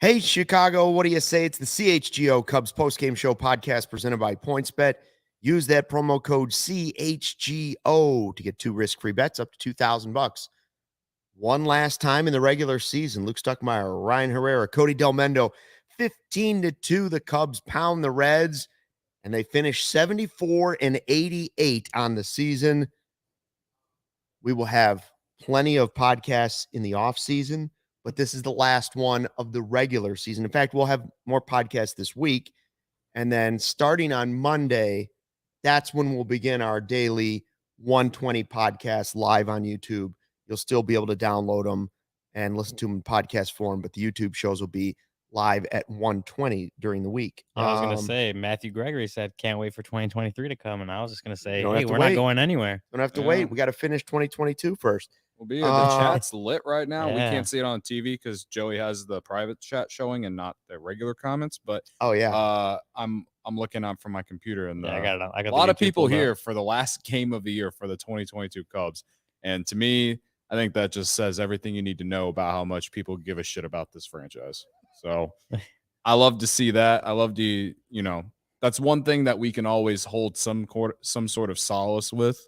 Hey, Chicago, what do you say? It's the CHGO Cubs Postgame Show podcast presented by PointsBet. Use that promo code CHGO to get 2 risk-free bets up to $2,000. One last time in the regular season, Luke Stuckmeyer, Ryan Herrera, Cody Del Mendo, 15-2, the Cubs pound the Reds, and they finish 74-88 on the season. We will have plenty of podcasts in the offseason, but this is the last one of the regular season. In fact, we'll have more podcasts this week. And then starting on Monday, that's when we'll begin our daily 120 podcast live on YouTube. You'll still be able to download them and listen to them in podcast form, but the YouTube shows will be live at 120 during the week. I was going to say, Matthew Gregory said, can't wait for 2023 to come. And I was just going to say, hey, we're not going anywhere. Don't have to wait. We got to finish 2022 first. We'll be here. The chat's lit right now. Yeah. We can't see it on TV because Joey has the private chat showing and not the regular comments. But I'm looking up from my computer, and I got a lot of people here for the last game of the year for the 2022 Cubs. And to me, I think that just says everything you need to know about how much people give a shit about this franchise. So I love to see that. I love to, that's one thing that we can always hold some sort of solace with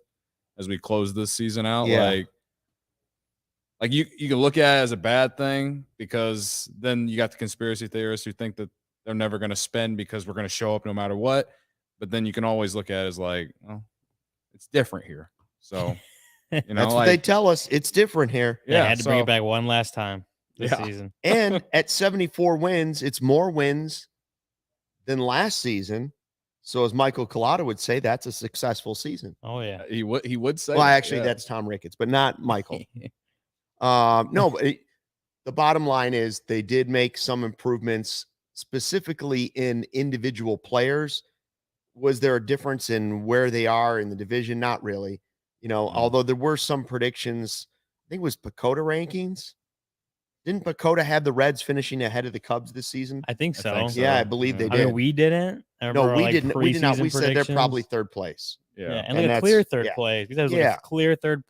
as we close this season out. Yeah. Like you can look at it as a bad thing because then you got the conspiracy theorists who think that they're never going to spend because we're going to show up no matter what. But then you can always look at it as like, oh, it's different here. So, that's what they tell us. It's different here. Yeah, I had to bring it back one last time this season. And at 74 wins, it's more wins than last season. So as Michael Collada would say, that's a successful season. Oh, yeah. He would say. Well, actually, that's Tom Ricketts, but not Michael. No, but the bottom line is they did make some improvements specifically in individual players. Was there a difference in where they are in the division? Not really. Although there were some predictions, I think it was Pacoda rankings. Didn't Pacoda have the Reds finishing ahead of the Cubs this season? I think so. Yeah, I believe they did. I mean, we didn't. No, we didn't. We did not. We said they're probably third place. Yeah, and like a clear third place. Because it was like a clear third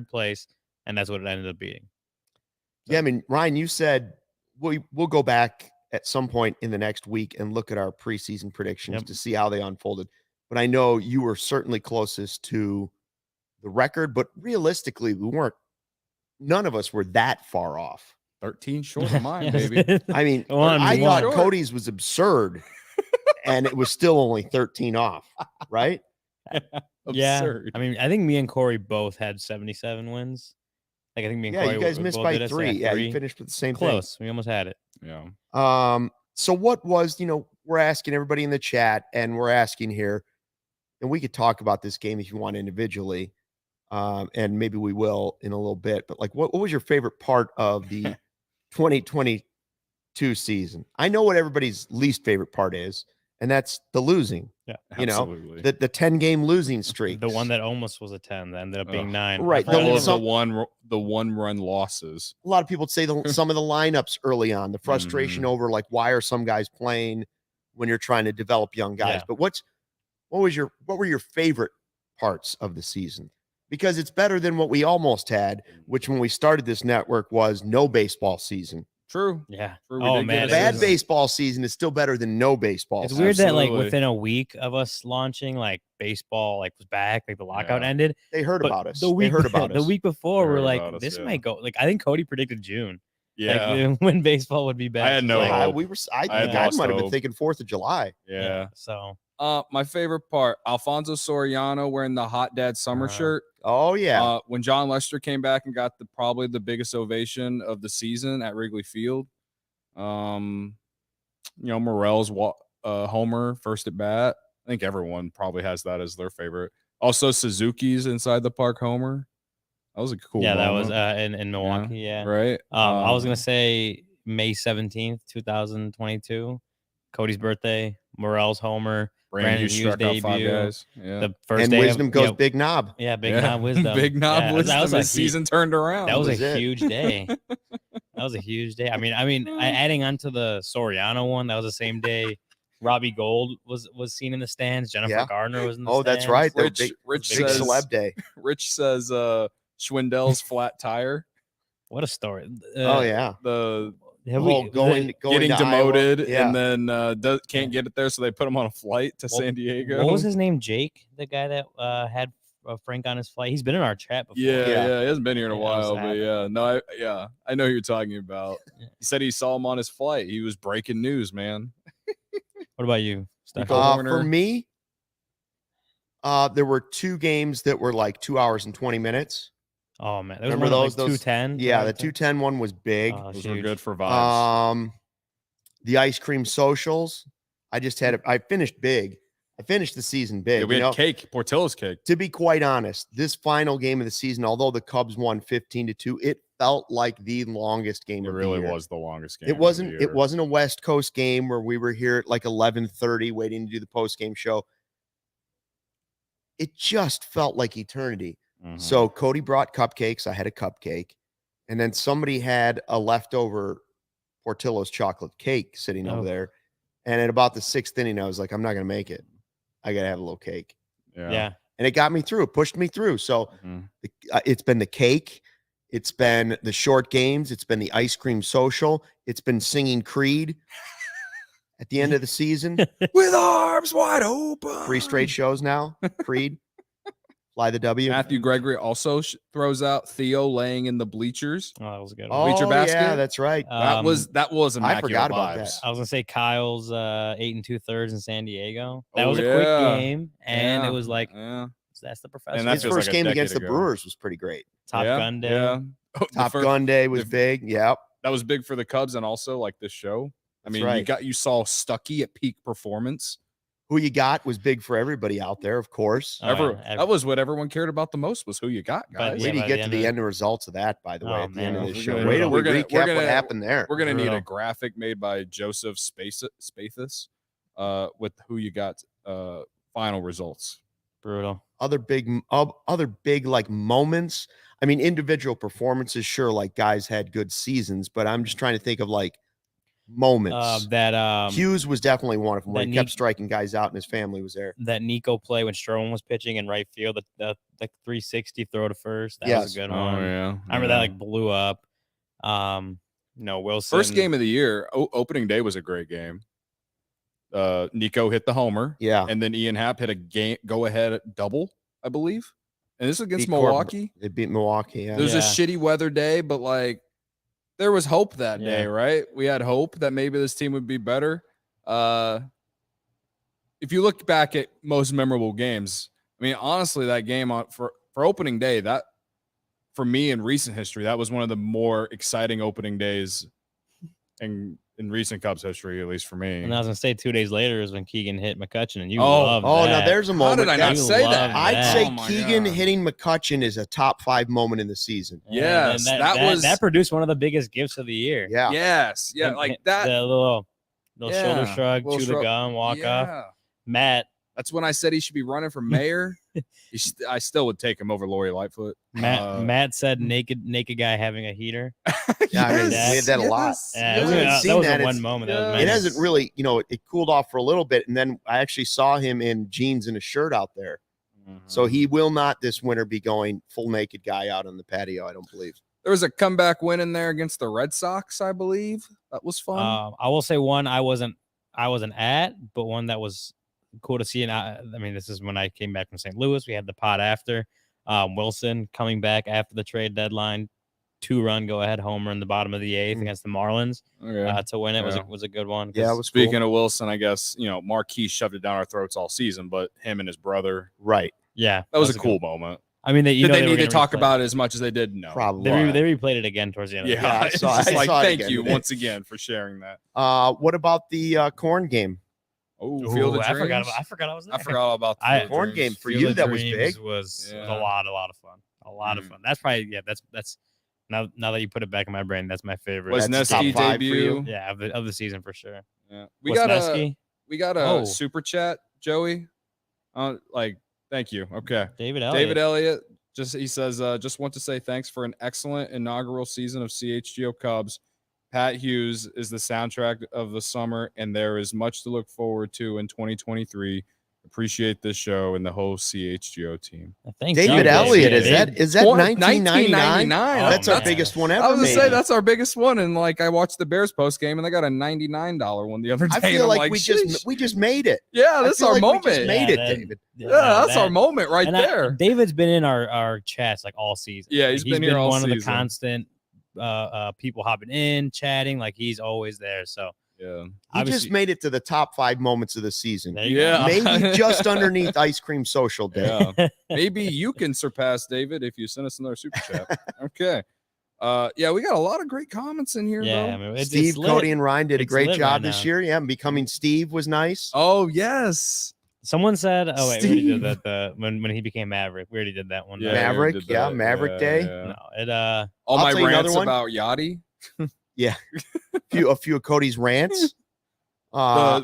place, and that's what it ended up being. So. Yeah, I mean, Ryan, you said we'll go back at some point in the next week and look at our preseason predictions to see how they unfolded. But I know you were certainly closest to the record, but realistically, none of us were that far off. 13 short of mine, baby. I mean, I thought Cody's was absurd, and it was still only 13 off, right? Absurd. I mean, I think me and Corey both had 77 wins. Like, I think me and Corey, you guys missed by 3. Yeah, you finished with the same thing. Close. We almost had it. Yeah. So what was, we're asking everybody in the chat, and we're asking here, and we could talk about this game if you want individually, and maybe we will in a little bit. But like, what was your favorite part of the 2022 season? I know what everybody's least favorite part is, and that's the losing. Yeah, absolutely. The 10-game losing streak. The one that almost was a 10 that ended up being 9. Right. The one-run losses. A lot of people say some of the lineups early on, the frustration over like, why are some guys playing when you're trying to develop young guys? Yeah. But what were your favorite parts of the season? Because it's better than what we almost had, which when we started this network was no baseball season. True. Yeah. True. Oh, man. Bad baseball season is still better than no baseball season. It's weird that like within a week of us launching, like baseball like was back, like the lockout ended. They heard about us. The week before, we're like, this might go. Like I think Cody predicted June. Yeah. Like, when baseball would be back. I had no hope. I might have been thinking 4th of July. Yeah. So my favorite part, Alfonso Soriano wearing the Hot Dad summer shirt. Oh, yeah. When John Lester came back and got probably the biggest ovation of the season at Wrigley Field. Morel's homer first at bat. I think everyone probably has that as their favorite. Also, Suzuki's inside the park homer. That was a cool moment. That was in Milwaukee. Yeah. Right. I was going to say May 17th, 2022. Cody's birthday, Morel's homer. Brandon Hughes struck out 5 guys. Yeah. The first and day Wisdom goes Big Knob. Yeah, Big Knob Wisdom. Big Knob Wisdom. That was the season turned around. That was a huge day. That was a huge day. I mean, adding on to the Soriano one, that was the same day Robbie Gold was seen in the stands. Jennifer Gardner was in the stands. That's right. Rich big says, celeb day. Rich says Schwindel's flat tire. What a story. Oh, yeah. going getting to demoted Iowa. Yeah. and then can't get it there, so they put him on a flight to San Diego. What was his name? Jake, the guy that had Frank on his flight. He's been in our chat before. Yeah, he hasn't been here in a while, but happened. I know who you're talking about. He said he saw him on his flight. He was breaking news, man. What about you, for me, there were 2 games that were like 2 hours and 20 minutes. Oh man, Remember those? Like 210. Yeah, the 210 one was big. Those were good for vibes. The ice cream socials. I finished big. I finished the season big. Yeah, we had cake, Portillo's cake. To be quite honest, this final game of the season, although the Cubs won 15-2, it felt like the longest game of the year. It really was the longest game. It wasn't a West Coast game where we were here at like 11:30 waiting to do the post-game show. It just felt like eternity. Mm-hmm. So Cody brought cupcakes. I had a cupcake. And then somebody had a leftover Portillo's chocolate cake sitting over there. And at about the 6th inning, I was like, I'm not going to make it. I got to have a little cake. Yeah. And it got me through. It pushed me through. So it's been the cake. It's been the short games. It's been the ice cream social. It's been singing Creed at the end of the season. With arms wide open. 3 straight shows now. Creed. Fly the W. Matthew Gregory also throws out Theo laying in the bleachers. Oh, that was a good. Bleacher basket. Yeah, that's right. That was immaculate. I forgot about that. I was gonna say Kyle's 8 2/3 in San Diego. That was a quick game, and it was like that's the professor. And his first game against the Brewers was pretty great. Top Gun Day. Yeah. Top Gun Day was big. Yep. That was big for the Cubs and also like this show. I mean, you saw Stuckey at peak performance. Who you got was big for everybody out there, of course. That was what everyone cared about the most was who you got, guys. Wait till you get to the end results of that, by the way, at the end of the show. Wait till we recap what happened there. We're going to need a graphic made by Joseph Spathis with who you got final results. Brutal. Other big like moments. I mean, individual performances, sure, like guys had good seasons, but I'm just trying to think of like moments. Hughes was definitely one of them where he kept striking guys out and his family was there. That Nico play when Stroman was pitching in right field, the 360 throw to first. That was a good one. Oh, yeah. I remember that like blew up. Wilson. First game of the year, opening day was a great game. Nico hit the homer. Yeah. And then Ian Happ hit a go-ahead double, I believe. And this is against Milwaukee. They beat Milwaukee, yeah. It was a shitty weather day, but like there was hope that day, right? We had hope that maybe this team would be better. If you look back at most memorable games, I mean, honestly, that game for opening day, that for me in recent history, that was one of the more exciting opening days in recent Cubs history, at least for me. And I was gonna say 2 days later is when Keegan hit McCutchen, and you loved that. Now there's a moment. How did I not say that? I'd say Keegan hitting McCutchen is a top 5 moment in the season. Yes, that produced one of the biggest gifts of the year. Yeah. Yes. Yeah. Like that. The little shoulder shrug, chew the gum, walk off. Matt. That's when I said he should be running for mayor. I still would take him over Lori Lightfoot. Matt said naked guy having a heater. Yeah, I mean, we had that a lot. That was one moment. It hasn't really, it cooled off for a little bit, and then I actually saw him in jeans and a shirt out there. Mm-hmm. So he will not this winter be going full naked guy out on the patio, I don't believe. There was a comeback win in there against the Red Sox, I believe. That was fun. I will say one I wasn't at, but one that was cool to see. And I mean, this is when I came back from St. Louis. We had the pod after. Wilson coming back after the trade deadline, 2-run go-ahead homer in the bottom of the 8th against the Marlins to win it was a good one. Yeah, it was speaking of Wilson, I guess Marquis shoved it down our throats all season, but him and his brother, right? Yeah, that was a cool moment. I mean, did they need to talk about it as much as they did? No, probably. They replayed it again towards the end. Yeah, of the game. I saw thank you once again for sharing that. What about the corn game? Oh, Field of Dreams. I forgot I was there. I forgot about the corn game for you. That was big. Was a lot of fun. A lot of fun. That's probably that's now that you put it back in my brain, that's my favorite. Was Nesky debut? Yeah, of the season for sure. Yeah, we got a super chat, Joey. Thank you. Okay, David Elliott. He says, just want to say thanks for an excellent inaugural season of CHGO Cubs. Pat Hughes is the soundtrack of the summer, and there is much to look forward to in 2023. Appreciate this show and the whole CHGO team. Thanks, David John. Elliott, is David. that 1999? That's our man. biggest one ever. I was gonna say maybe. that's our biggest one, and like I watched the Bears post game, and they got a $99 one the other day. I and feel I'm like "Sheesh." we just made it. Yeah, I that's feel our like moment. We just made it, that- David. Yeah, that's our moment right and there. David's been in our chats like all season. Yeah, Like, he's been here all one of the season. constant people hopping in, chatting. Like he's always there. So Yeah, He just made it to the top 5 moments of the season. there you Yeah. go. Maybe just underneath Ice Cream Social Day. yeah. Maybe you can surpass David if you send us another super chat. Okay. Yeah, we got a lot of great comments in here. Yeah, though. I mean, it's Steve, lit. Cody, and Ryan did a It's great lit job right this now. year. Yeah, and becoming Steve was nice. Oh yes, Someone said, "Oh wait, we already Steve. did that." When he became Maverick, we already did that one. Yeah, Maverick, we did yeah, that. Maverick Yeah, Day. yeah. No, it All I'll my tell you another rants one. about Yachty. A few of Cody's rants.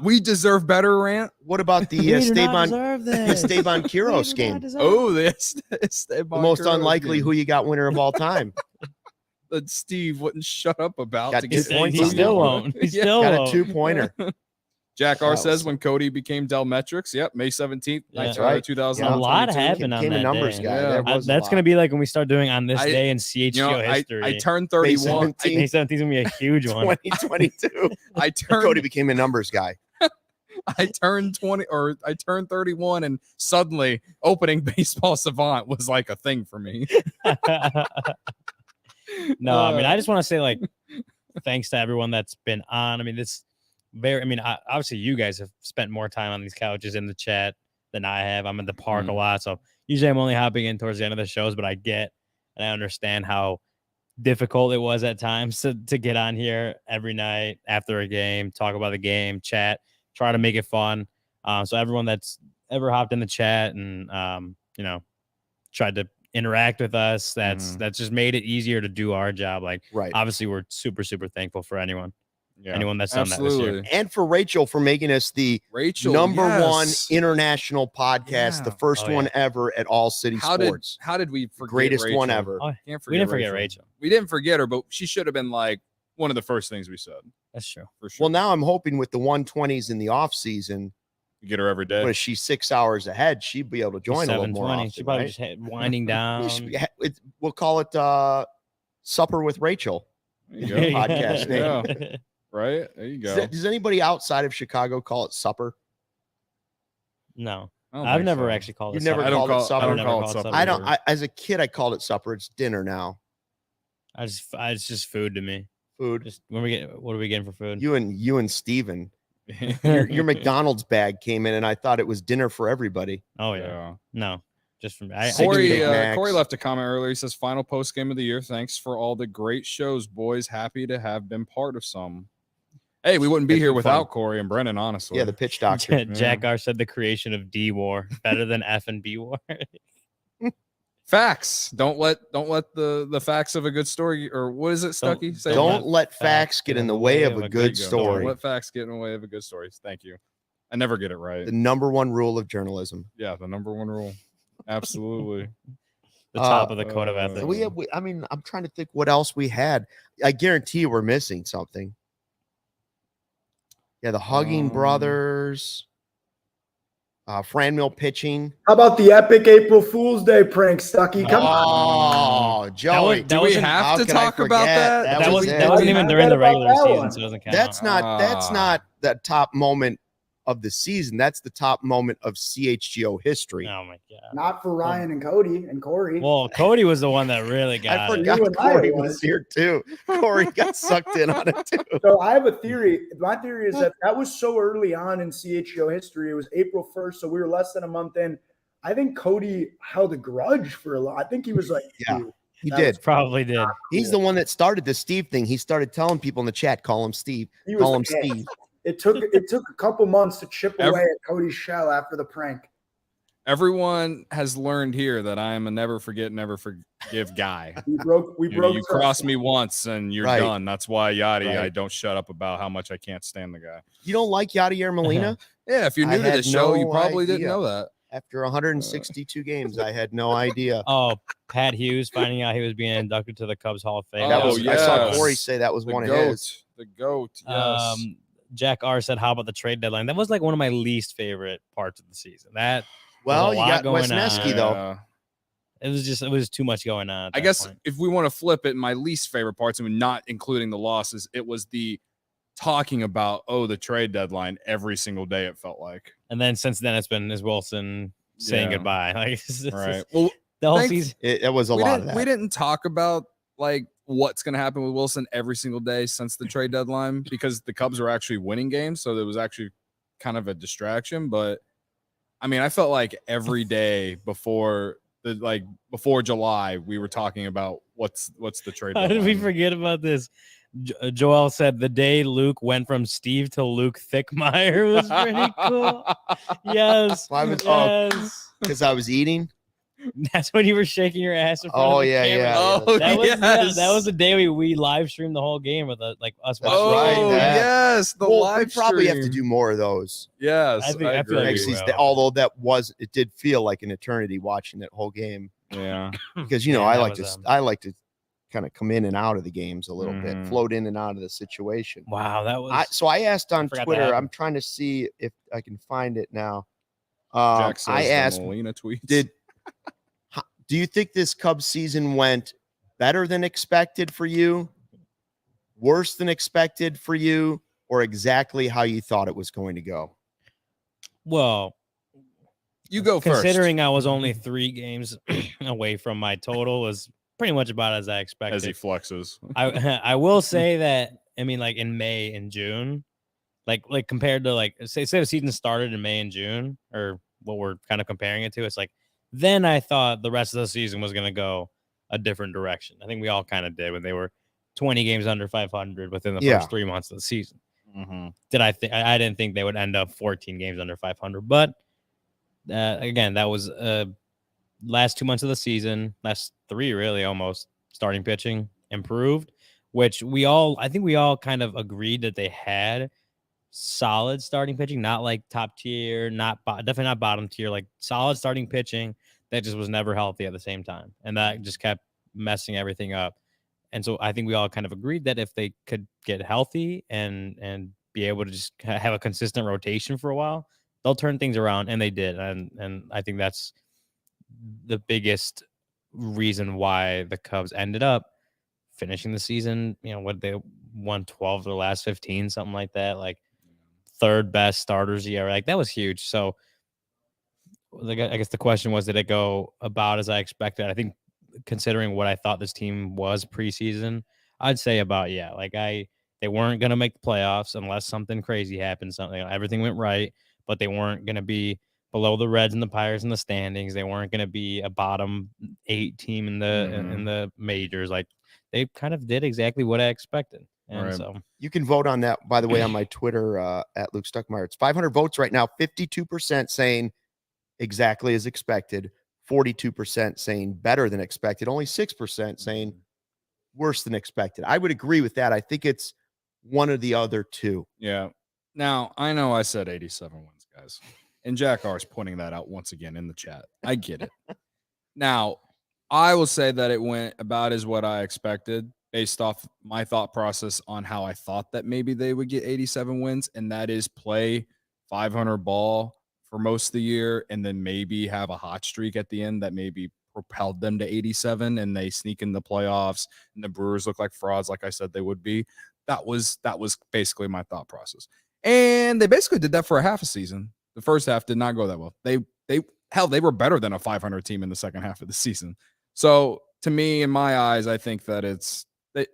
We deserve better rant. What about the Esteban Quiros game? Oh, this The most unlikely who you got winner of all time. that Steve wouldn't shut up about. Got to two get points He on still that one. won't. He Yeah. still Got a won't. 2-pointer. Jack R That says was- when Cody became Delmetrics. Yep, May 17th, Yeah. That's right. 2022. A lot happened on Became a that numbers day. guy. Yeah. There was a That's lot. gonna be like when we start doing on this I- day in CHGO history. I turned 31. May May 17th is gonna be a huge one. 2022. I Cody turned became a numbers guy. I turned 31 and suddenly opening baseball savant was like a thing for me. No, I mean, I just want to say like thanks to everyone that's been on. I mean, obviously you guys have spent more time on these couches in the chat than I have. I'm in the park a lot, so usually I'm only hopping in towards the end of the shows, but I get and I understand how difficult it was at times to get on here every night after a game, talk about the game, chat, try to make it fun. So everyone that's ever hopped in the chat and tried to interact with us, that's just made it easier to do our job. Like, Right. obviously, we're super, super thankful for anyone Yeah, that's done that this year. And for Rachel for making us the Rachel, number one yes. international podcast, Yeah. the first Oh, yeah. one ever at All City Sports. How did we forget Greatest Rachel? one ever. Oh, Can't forget we didn't forget Rachel. We didn't forget her, but she should have been like one of the first things we said That's true. for sure. Well, now I'm hoping with the 120s in the off season, you get her every day. but if she's 6 hours ahead, she'd be able to join a little more 7:20. often. She probably right? just had winding down. We'll call it Supper with Rachel. There you There go. you podcast name. Yeah, right. There you go. Does anybody outside of Chicago call it supper? No, I don't I've think never so. actually called it. You've never supper. I don't called it call. supper? I don't Never call it called it supper. supper. I don't. either. As a kid, I called it supper. It's dinner now. It's just food to me. Food. Just when we get, what are we getting for food? You and Steven. Your McDonald's bag came in, and I thought it was dinner for everybody. Oh yeah. Yeah. No, just from Corey, Big Macs. Corey left a comment earlier. He says, "Final post game of the year. Thanks for all the great shows, boys. Happy to have been part of some." Hey, we wouldn't be It's here been without fun. Corey and Brennan, honestly. Yeah, the pitch doctor. Jack R said the creation of D War better than F and B War. Facts. Don't let the facts of a good story, or what is it, Stucky? Say it Don't again. let facts get in the way of a good Don't story. let facts get in the way of a good story. Thank you. I never get it right. The number one rule of journalism. Yeah, the number one rule. Absolutely. The top of the code of ethics. I mean, I'm trying to think what else we had. I guarantee you we're missing something. Yeah, the Hugging Brothers, Franmil pitching. How about the epic April Fool's Day prank, Stucky? Come on. Oh, Joey. that Do we wasn't- have how to can I talk about forget? that? that was was it. that wasn't even I during the forgot about regular that season, one. so it doesn't count. That's not the top moment of the season. That's the top moment of CHGO history. Oh my god. Not for Ryan and Cody and Corey. Well, Cody was the one that really got I it. forgot You and I Corey was. was here too. Corey got sucked in on it too. So I have a theory. My theory is that was so early on in CHGO history. It was April 1st, so we were less than a month in. I think Cody held a grudge for a lot. I think he was like, Yeah. "Dude, He that did. was Probably did. He's the one that started the Steve thing. He started telling people in the chat, call him Steve. He was Call him pissed. Steve. It took a couple months to chip away at Cody's shell after the prank. Everyone has learned here that I am a never forget, never forgive guy. We broke. You cross me once and you're Right. done. That's why Yachty, Right. I don't shut up about how much I can't stand the guy. You don't like Yadier Molina? Yeah, if you're I new to had the show, you no probably didn't idea. know that. After 162 games, I had no idea. Oh, Pat Hughes finding out he was being inducted to the Cubs Hall of Fame. Oh, That was, I saw yes. Corey say that was The one goat. of his. The goat. Yes. Jack R said, "How about the trade deadline?" That was like one of my least favorite parts of the season. That Well, a you lot got going Wesneski, on. though. It was too much going on. I guess if we want to flip it, my least favorite parts, and not including the losses, it was the talking about the trade deadline every single day. It felt like, and then since then it's been Wilson saying goodbye. Like, right? Well, the whole season. It was a lot of that. We didn't talk about like what's going to happen with Wilson every single day since the trade deadline because the Cubs were actually winning games, so there was actually kind of a distraction. But I mean, I felt like every day before July, we were talking about what's the trade. How did we forget about this? Joel said the day Luke went from Steve to Luke Thickmeyer was pretty cool. Yes, because I was eating. That's when you were shaking your ass in front of the camera. That was the day we live streamed the whole game with us watching. Yes, we probably have to do more of those. Yes, I feel like although it did feel like an eternity watching that whole game. Yeah, because I like to kind of come in and out of the games a little bit, float in and out of the situation. Wow, that was. So I asked on Twitter. I'm trying to see if I can find it now. Jack says I asked, Molina tweets. Do you think this Cubs season went better than expected for you, worse than expected for you, or exactly how you thought it was going to go? Well, you go first. Considering I was only 3 games away from my total, was pretty much about as I expected. As he flexes. I will say that, I mean, like in May and June, like compared to say the season started in May and June, or what we're kind of comparing it to, it's like, then I thought the rest of the season was going to go a different direction. I think we all kind of did when they were 20 games under 500 within the first 3 months of the season. Mm-hmm. I didn't think they would end up 14 games under 500, but again, that was last 2 months of the season, last 3 really almost, starting pitching improved, which I think we all kind of agreed that they had solid starting pitching, not like top tier, definitely not bottom tier, like solid starting pitching that just was never healthy at the same time, and that just kept messing everything up. And so I think we all kind of agreed that if they could get healthy and be able to just have a consistent rotation for a while, they'll turn things around, and they did. And I think that's the biggest reason why the Cubs ended up finishing the season, what they won 12 of their last 15, something like that, like third best starters ERA. Like, that was huge. So I guess the question was, did it go about as I expected? I think considering what I thought this team was preseason, I'd say about, they weren't going to make the playoffs unless something crazy happened. Everything went right, but they weren't going to be below the Reds and the Pirates in the standings. They weren't going to be a bottom 8 team in the majors. Like, they kind of did exactly what I expected. And so you can vote on that, by the way, on my Twitter at Luke Stuckmeyer. It's 500 votes right now. 52% saying exactly as expected, 42% saying better than expected, only 6% saying worse than expected. I would agree with that. I think it's one or the other two. Yeah. Now, I know I said 87 wins, guys, and Jack R is pointing that out once again in the chat. I get it. Now, I will say that it went about as what I expected, based off my thought process on how I thought that maybe they would get 87 wins, and that is play 500 ball for most of the year and then maybe have a hot streak at the end that maybe propelled them to 87 and they sneak in the playoffs and the Brewers look like frauds like I said they would be. That was basically my thought process. And they basically did that for a half a season. The first half did not go that well. They were better than a 500 team in the second half of the season. So to me, in my eyes, I think that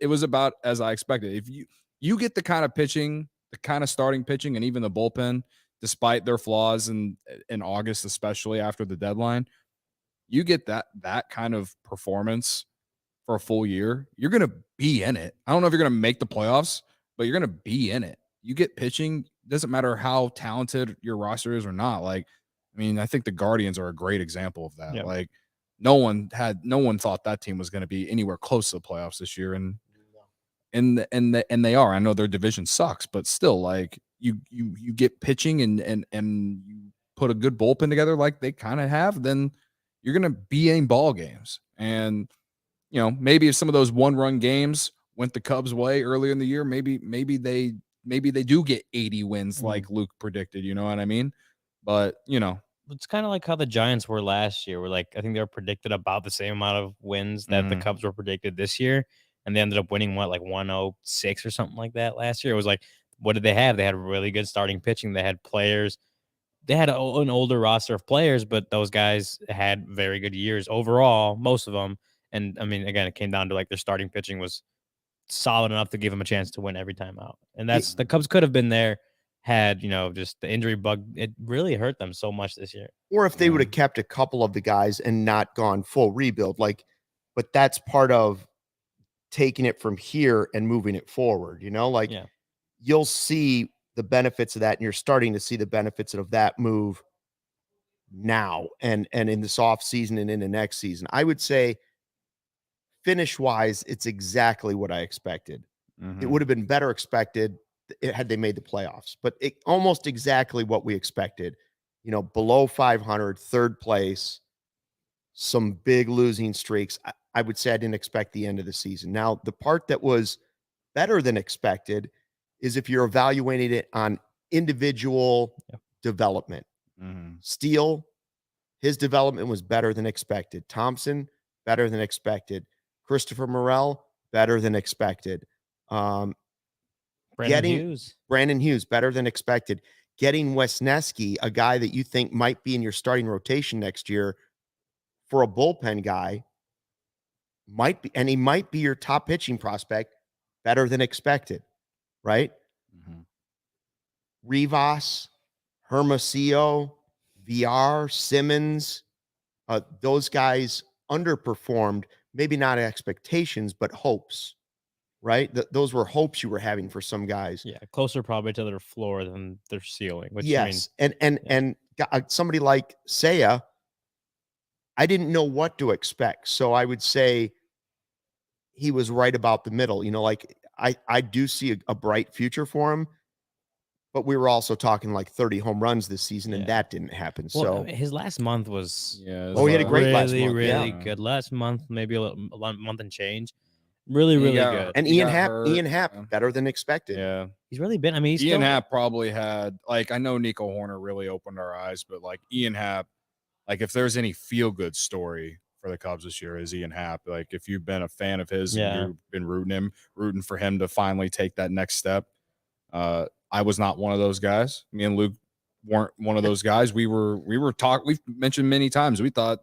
it was about as I expected. If you get the kind of pitching, the kind of starting pitching, and even the bullpen, despite their flaws in August, especially after the deadline, you get that kind of performance for a full year, you're going to be in it. I don't know if you're going to make the playoffs, but you're going to be in it. You get pitching, doesn't matter how talented your roster is or not. Like, I mean, I think the Guardians are a great example of that. Yep. Like, no one thought that team was going to be anywhere close to the playoffs this year, and they are. I know their division sucks, but still, like, you get pitching and you put a good bullpen together like they kind of have, then you're going to be in ball games. And maybe if some of those 1-run games went the Cubs' way earlier in the year, maybe they maybe they do get 80 wins like Luke predicted. You know what I mean? But it's kind of like how the Giants were last year. Where like I think they were predicted about the same amount of wins that the Cubs were predicted this year, and they ended up winning 106 or something like that last year. It was like, what did they have? They had really good starting pitching. They had players. They had an older roster of players, but those guys had very good years overall, most of them. And I mean, again, it came down to like their starting pitching was solid enough to give them a chance to win every time out. And that's the Cubs could have been there had, just the injury bug. It really hurt them so much this year. Or if they would have kept a couple of the guys and not gone full rebuild, but that's part of taking it from here and moving it forward, you'll see the benefits of that, and you're starting to see the benefits of that move now and in this off season and in the next season. I would say finish wise, it's exactly what I expected. It would have been better expected had they made the playoffs, but almost exactly what we expected, below 500, third place, some big losing streaks. I would say I didn't expect the end of the season. Now, the part that was better than expected is if you're evaluating it on individual development. Steele, his development was better than expected. Thompson, better than expected. Christopher Morel, better than expected. Brandon Hughes, better than expected. Getting Wesneski, a guy that you think might be in your starting rotation next year for a bullpen guy, he might be your top pitching prospect, better than expected, right? Rivas, Hermosillo, VR, Simmons, those guys underperformed, maybe not expectations, but hopes, right? Those were hopes you were having for some guys. Yeah, closer probably to their floor than their ceiling. Which, yes, and somebody like Saya, I didn't know what to expect, so I would say he was right about the middle. I do see a bright future for him, but we were also talking like 30 home runs this season, and that didn't happen. Well, his last month was he had a great last month. Really good last month, maybe a month and change. Really good. And Ian Happ, better than expected. Yeah, he's really been. I mean, Ian Happ probably had I know Nico Horner really opened our eyes, but Ian Happ, if there's any feel good story for the Cubs this year is Ian Happ. If you've been a fan of his, and you've been rooting for him to finally take that next step. I was not one of those guys. Me and Luke weren't one of those guys. We've mentioned many times. We thought,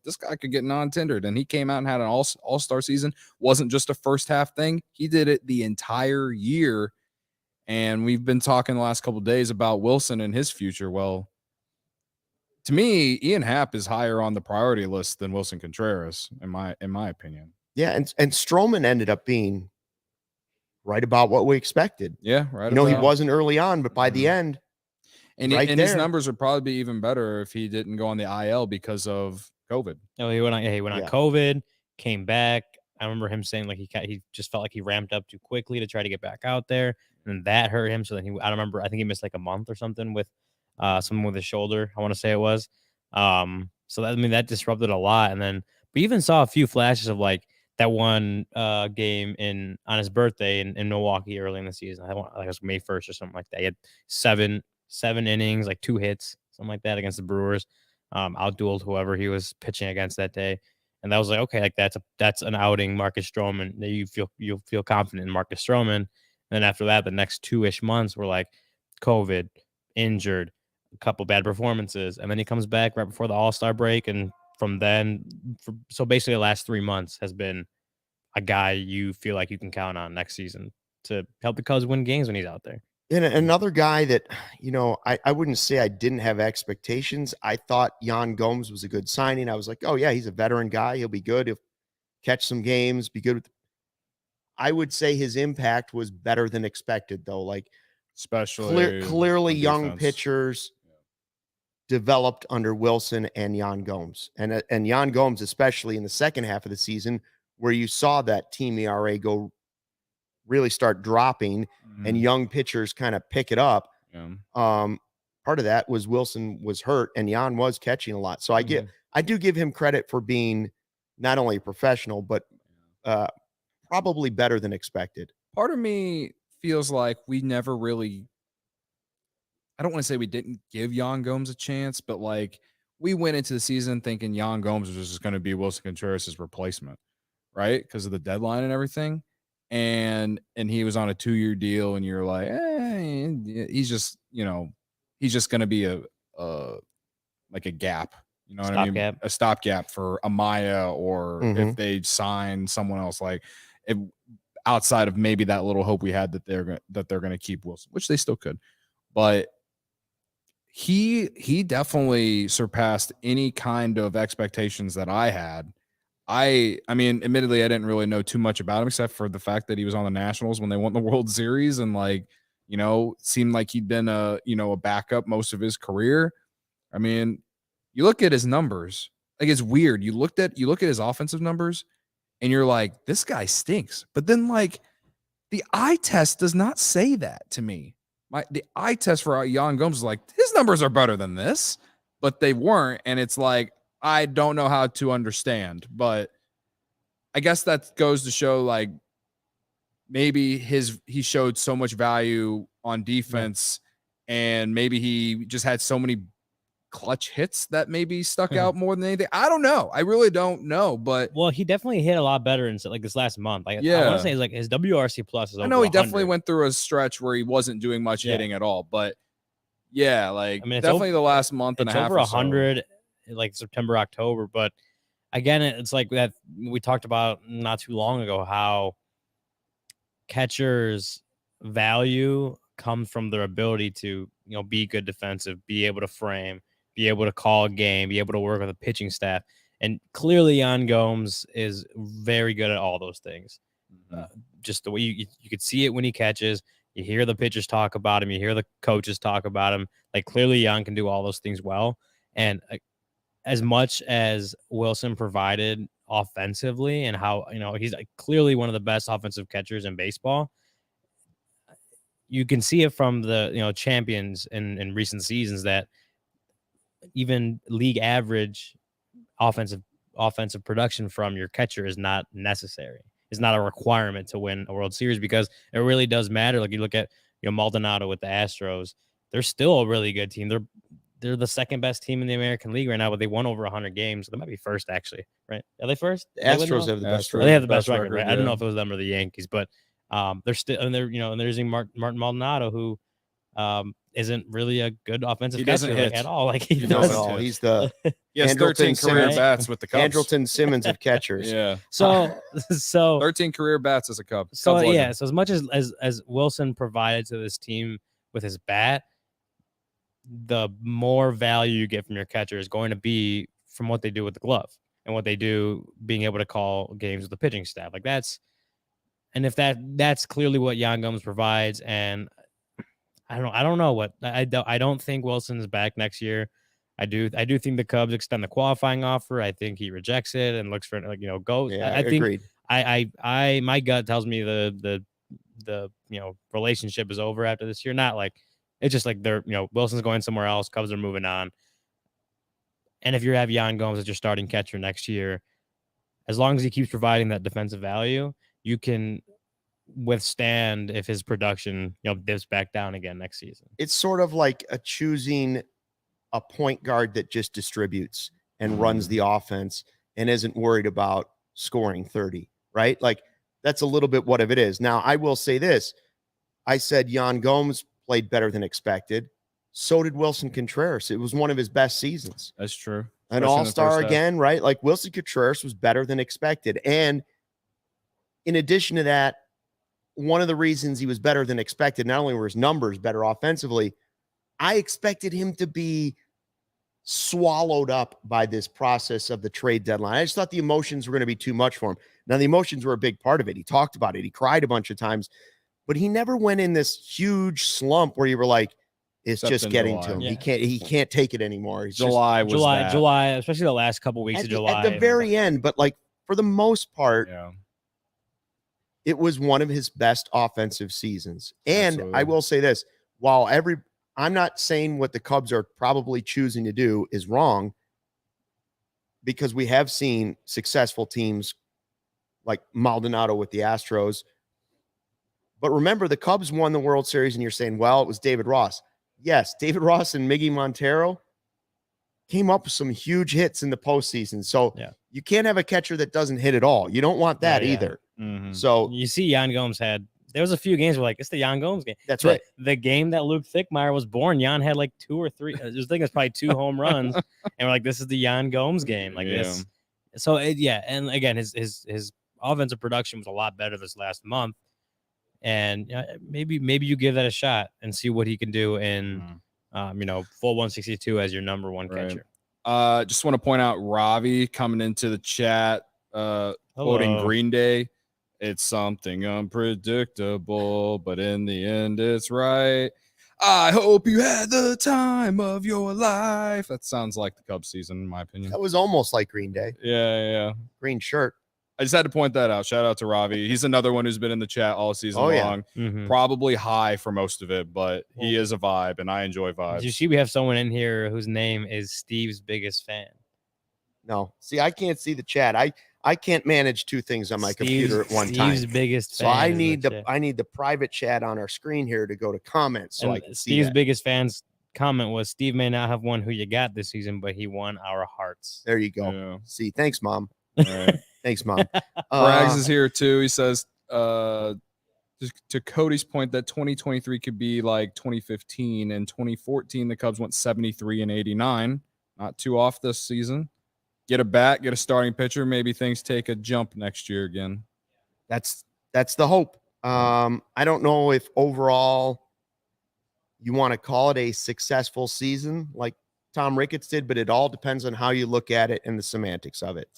this guy could get non-tendered, and he came out and had an all-star season. Wasn't just a first half thing. He did it the entire year. And we've been talking the last couple of days about Wilson and his future. Well, to me, Ian Happ is higher on the priority list than Wilson Contreras, in my opinion. Yeah, and Stroman ended up being right about what we expected. Yeah, right. He wasn't early on, but by the end, and his numbers would probably be even better if he didn't go on the IL because of COVID. Oh, he went on COVID, came back. I remember him saying he just felt like he ramped up too quickly to try to get back out there, and that hurt him. So then I think he missed a month or something with someone with his shoulder. I want to say it was. So that disrupted a lot, and then we even saw a few flashes of that one game on his birthday in Milwaukee early in the season. I think it was May 1st or something like that. He had seven innings, 2 hits, something like that against the Brewers. Outdueled whoever he was pitching against that day. And that was okay, that's an outing, Marcus Stroman. You'll feel confident in Marcus Stroman. And then after that, the next 2-ish months were COVID, injured, a couple bad performances, and then he comes back right before the All-Star break, and from then, so basically the last 3 months has been a guy you feel like you can count on next season to help the Cubs win games when he's out there. And another guy that, I wouldn't say I didn't have expectations. I thought Yan Gomes was a good signing. I was like, oh, yeah, he's a veteran guy. He'll be good. He'll catch some games, be good. I would say his impact was better than expected, though. Especially clearly young pitchers developed under Wilson and Yan Gomes. And Yan Gomes, especially in the second half of the season, where you saw that team ERA really start dropping and young pitchers kind of pick it up. Part of that was Wilson was hurt and Yan was catching a lot. So I do give him credit for being not only a professional, but probably better than expected. Part of me feels like we never really, I don't want to say we didn't give Yan Gomes a chance, but like we went into the season thinking Yan Gomes was just going to be Wilson Contreras' replacement, right? Because of the deadline and everything. And he was on a 2-year deal, and you're like, he's just, he's just going to be a like a gap, you know what I mean? Stopgap. A stopgap for Amaya, or if they sign someone else, like outside of maybe that little hope we had that they're going to keep Wilson, which they still could, but he definitely surpassed any kind of expectations that I had. I mean, admittedly, I didn't really know too much about him except for the fact that he was on the Nationals when they won the World Series, and like, seemed like he'd been a backup most of his career. I mean, you look at his numbers, like it's weird. You look at his offensive numbers, and you're like, this guy stinks. But then like the eye test does not say that to me. The eye test for Yan Gomes is like, his numbers are better than this, but they weren't. And it's like, I don't know how to understand, but I guess that goes to show like maybe he showed so much value on defense, and maybe he just had so many clutch hits that maybe stuck out more than anything. I don't know. I really don't know, but well, he definitely hit a lot better in like this last month. Like, yeah, I want to say like his WRC plus is over I know he 100. definitely went through a stretch where he wasn't doing much hitting at all, but yeah, like I mean, definitely the last month and a half. It's over 100, like September, October. But again, it's like that we talked about not too long ago, how catchers' value comes from their ability to, be good defensive, be able to frame, be able to call a game, be able to work with a pitching staff. And clearly Yan Gomes is very good at all those things. Just the way you could see it when he catches. You hear the pitchers talk about him. You hear the coaches talk about him. Like, clearly Yan can do all those things well. And as much as Wilson provided offensively, and how, he's like clearly one of the best offensive catchers in baseball, you can see it from the, champions in recent seasons that even league average offensive production from your catcher is not necessary. It's not a requirement to win a World Series, because it really does matter. Like, you look at, Maldonado with the Astros, they're still a really good team. They're the second best team in the American League right now, but they won over 100 games. So they might be first, actually, right? Are they first? The Astros have the best record. They have the best record, right? Yeah. I don't know if it was them or the Yankees, but they're still, and they're, and they're using Martin Maldonado, who isn't really a good offensive catcher at all. Like, he doesn't at all. He's the has 13 career bats with the Cubs. Andrelton Simmons of catchers. Yeah. So 13 career bats as a Cub. So yeah. So as much as Wilson provided to this team with his bat, the more value you get from your catcher is going to be from what they do with the glove and what they do being able to call games with the pitching staff. Like, that's clearly what Yan Gomes provides. And I don't know what I don't think Wilson is back next year. I do think the Cubs extend the qualifying offer. I think he rejects it and looks for, goes. Yeah, I think agreed. I my gut tells me the relationship is over after this year. Not like, it's just like they're, Wilson's going somewhere else. Cubs are moving on. And if you have Yan Gomes as your starting catcher next year, as long as he keeps providing that defensive value, you can withstand if his production, dips back down again next season. It's sort of like choosing a point guard that just distributes and runs the offense and isn't worried about scoring 30, right? Like, that's a little bit what it is. Now, I will say this. I said Yan Gomes played better than expected. So did Wilson Contreras. It was one of his best seasons. That's true. An all-star again, right? Like, Wilson Contreras was better than expected. And in addition to that, one of the reasons he was better than expected, not only were his numbers better offensively, I expected him to be swallowed up by this process of the trade deadline. I just thought the emotions were going to be too much for him. Now, the emotions were a big part of it. He talked about it. He cried a bunch of times. But he never went in this huge slump where you were like, it's just getting to him. Yeah. He can't take it anymore. July, especially the last couple of weeks of July. At the very end, but like, for the most part, it was one of his best offensive seasons. And absolutely. I will say this, while I'm not saying what the Cubs are probably choosing to do is wrong, because we have seen successful teams like Maldonado with the Astros But remember, the Cubs won the World Series, and you're saying, well, it was David Ross. Yes, David Ross and Miggy Montero came up with some huge hits in the postseason. So you can't have a catcher that doesn't hit at all. You don't want that either. So you see, Yan Gomes there was a few games where like, it's the Yan Gomes game. That's right. The game that Luke Thickmeyer was born, Yan had like 2 or 3. I think it's probably 2 home runs, and we're like, this is the Yan Gomes game, like this. So and again, his offensive production was a lot better this last month, and maybe you give that a shot and see what he can do in full 162 as your number one catcher. Just want to point out Ravi coming into the chat, quoting Green Day. It's something unpredictable, but in the end, it's right. I hope you had the time of your life. That sounds like the Cubs season, in my opinion. That was almost like Green Day. Yeah. Green shirt. I just had to point that out. Shout out to Ravi. He's another one who's been in the chat all season long. Probably high for most of it, but he is a vibe, and I enjoy vibes. Did you see we have someone in here whose name is Steve's biggest fan? No. See, I can't see the chat. I can't manage 2 things on my computer at one time. Steve's biggest fan. So I need the private chat on our screen here to go to comments so I can see Steve's biggest fan's comment was, Steve may not have won who you got this season, but he won our hearts. There you go. Yeah. See, thanks, Mom. All right. Thanks, Mom. Braggs is here too. He says, to Cody's point, that 2023 could be like 2015. And 2014, the Cubs went 73 and 89. Not too off this season. Get a bat, get a starting pitcher. Maybe things take a jump next year again. That's the hope. I don't know if overall you want to call it a successful season like Tom Ricketts did, but it all depends on how you look at it and the semantics of it.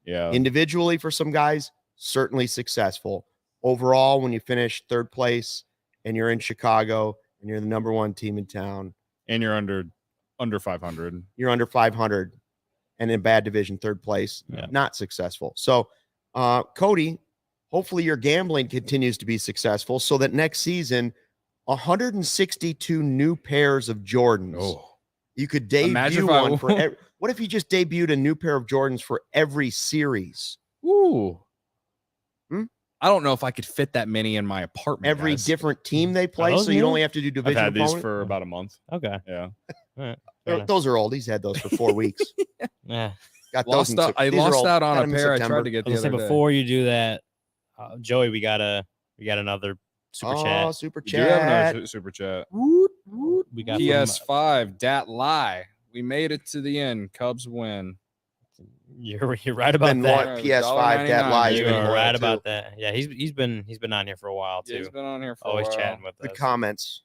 Yeah. Individually, for some guys, certainly successful. Overall, when you finish 3rd place and you're in Chicago and you're the number 1 team in town, and you're under 500, you're under 500 and in bad division, 3rd place, not successful. So, Cody, hopefully your gambling continues to be successful so that next season, 162 new pairs of Jordans. Oh. You could debut one for every. What if you just debuted a new pair of Jordans for every series? Ooh. I don't know if I could fit that many in my apartment. Every different team they play, so you'd only have to do division. I've had these for about a month. Okay. Yeah. All right. Those are old. He's had those for 4 weeks. Yeah. Got those. I lost out on a pair. I tried to get the other day. Before you do that, Joey, we got another super chat. Super We do have another super chat. We got PS5. Dat lie. We made it to the end. Cubs win. You're right about that. PS5 that lies. You're right about that. Yeah, he's been on here for a while too. Yeah, he's been on here for always a while. Chatting with the us. Comments.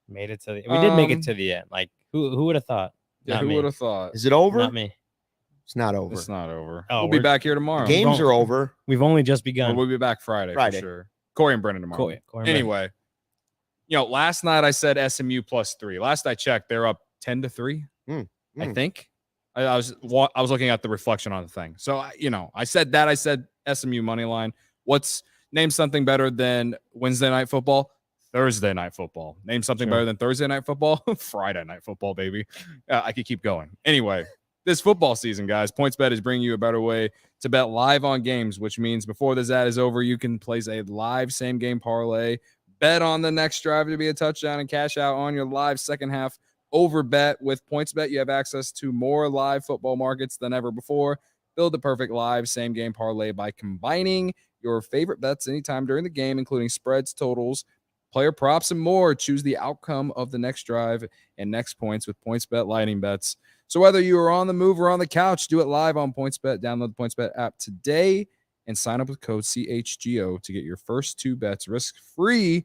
Made it to the. We did make it to the end. Like who would have thought? Yeah, who would have thought? Is it over? Not me. It's not over. It's not over. Oh, we'll be back here tomorrow. Games are over. We've only just begun. We'll be back Friday for sure. Corey and Brendan tomorrow. Corey anyway, last night I said SMU +3. Last I checked, they're up 10-3. I think. I was looking at the reflection on the thing. So I said that. I said SMU money line. Name something better than Wednesday night football? Thursday night football. Name something better than Thursday night football? Friday night football, baby. I could keep going. Anyway, this football season, guys, PointsBet is bringing you a better way to bet live on games, which means before this ad is over, you can place a live same game parlay, bet on the next drive to be a touchdown, and cash out on your live second half over bet. With PointsBet, you have access to more live football markets than ever before. Build the perfect live same game parlay by combining your favorite bets anytime during the game, including spreads, totals, player props, and more. Choose the outcome of the next drive and next points with PointsBet Lightning Bets. So whether you are on the move or on the couch, do it live on PointsBet. Download the PointsBet app today and sign up with code CHGO to get your first 2 bets risk-free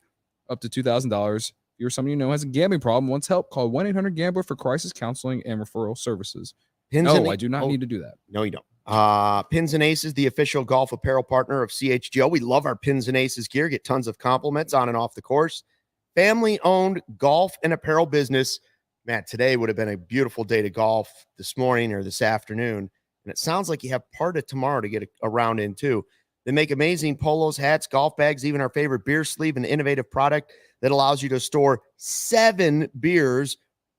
up to $2,000. If you're someone you know has a gambling problem, wants help, call 1-800-GAMBLER for crisis counseling and referral services. I do not need to do that. No, you don't. Pins and Aces, the official golf apparel partner of CHGO. We love our Pins and Aces gear. Get tons of compliments on and off the course. Family-owned golf and apparel business. Man, today would have been a beautiful day to golf this morning or this afternoon. And it sounds like you have part of tomorrow to get a round in too. They make amazing polos, hats, golf bags, even our favorite beer sleeve, an innovative product that allows you to store 7 beers